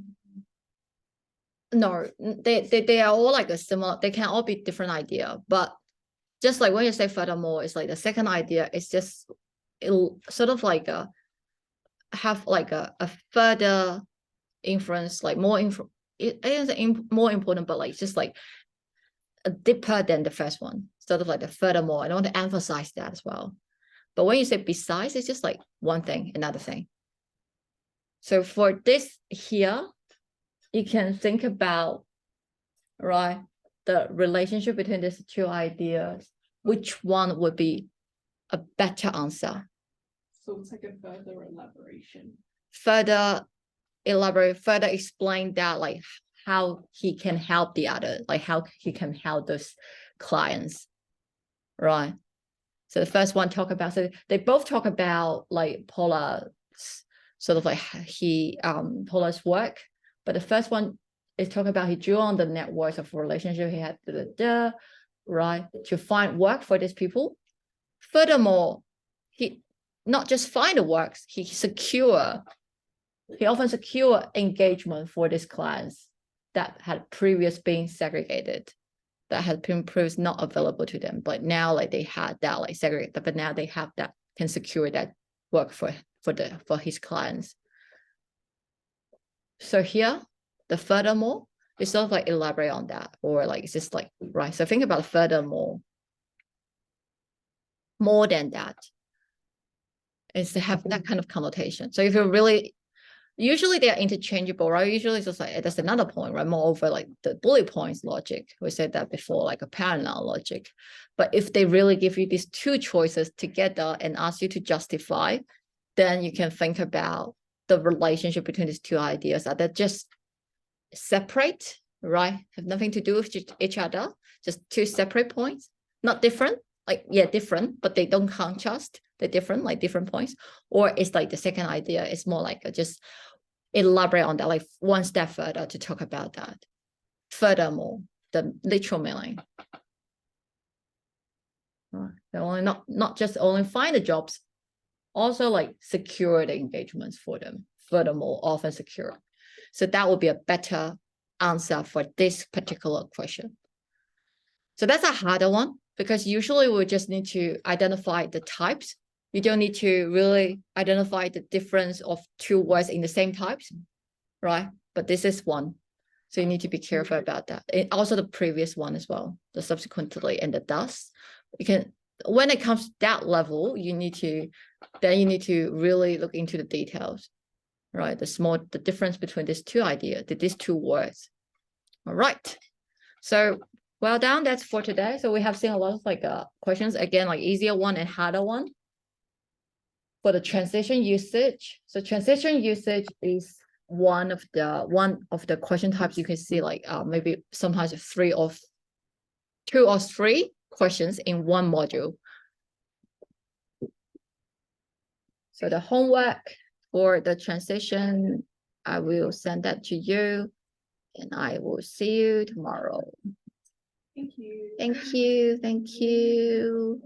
no, they are all like a similar, they can all be different idea, but just like when you say furthermore, it's like the second idea is just it'll sort of like have like a further influence, like more info. It isn't more important, but like just like a deeper than the first one, sort of like the furthermore. I don't want to emphasize that as well. But when you say besides, it's just like one thing, another thing. So for this here, you can think about, right, the relationship between these two ideas. Which one would be a better answer? So it's like a further elaboration. Further elaborate, further explain that, like how he can help the other, like how he can help those clients, right? So the first one talk about, so they both talk about like Paula's sort of like Paula's work, but the first one is talking about he drew on the networks of relationship he had, right, to find work for these people. Furthermore, he not just find the works, he often secure engagement for these clients that had previously been segregated, that had been previously not available to them, but now like they had that like segregated, but now they have that, can secure that work for his clients. So here, the furthermore is sort of like elaborate on that, or like it's just like, right? So think about furthermore, more than that, is to have that kind of connotation. So if you're really, usually they are interchangeable, right? Usually it's just like, that's another point, right? Moreover, like the bullet points logic, we said that before, like a parallel logic. But if they really give you these two choices together and ask you to justify, then you can think about the relationship between these two ideas. Are they just separate, right? Have nothing to do with each other, just two separate points, not different, like, yeah, different, but they don't contrast, they're different, like different points. Or it's like the second idea, it's more like just elaborate on that, like one step further to talk about that. Furthermore, the literal meaning. They only not just only find the jobs, also like secure the engagements for them. Furthermore, often secure. So that would be a better answer for this particular question. So that's a harder one, because usually we just need to identify the types. You don't need to really identify the difference of two words in the same types, right? But this is one. So you need to be careful about that. And also the previous one as well, the subsequently and the thus. You can, when it comes to that level, you need to really look into the details, right? The difference between these two ideas, these two words. All right. So well done. That's for today. So we have seen a lot of like questions, again, like easier one and harder one. For the transition usage. So transition usage is one of the question types you can see, like maybe sometimes two or three questions in one module. So the homework for the transition I will send that to you and I will see you tomorrow. Thank you. Thank you. Thank you.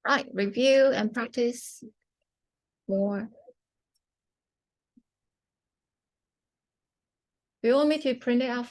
Right, review and practice more. Do you want me to print it out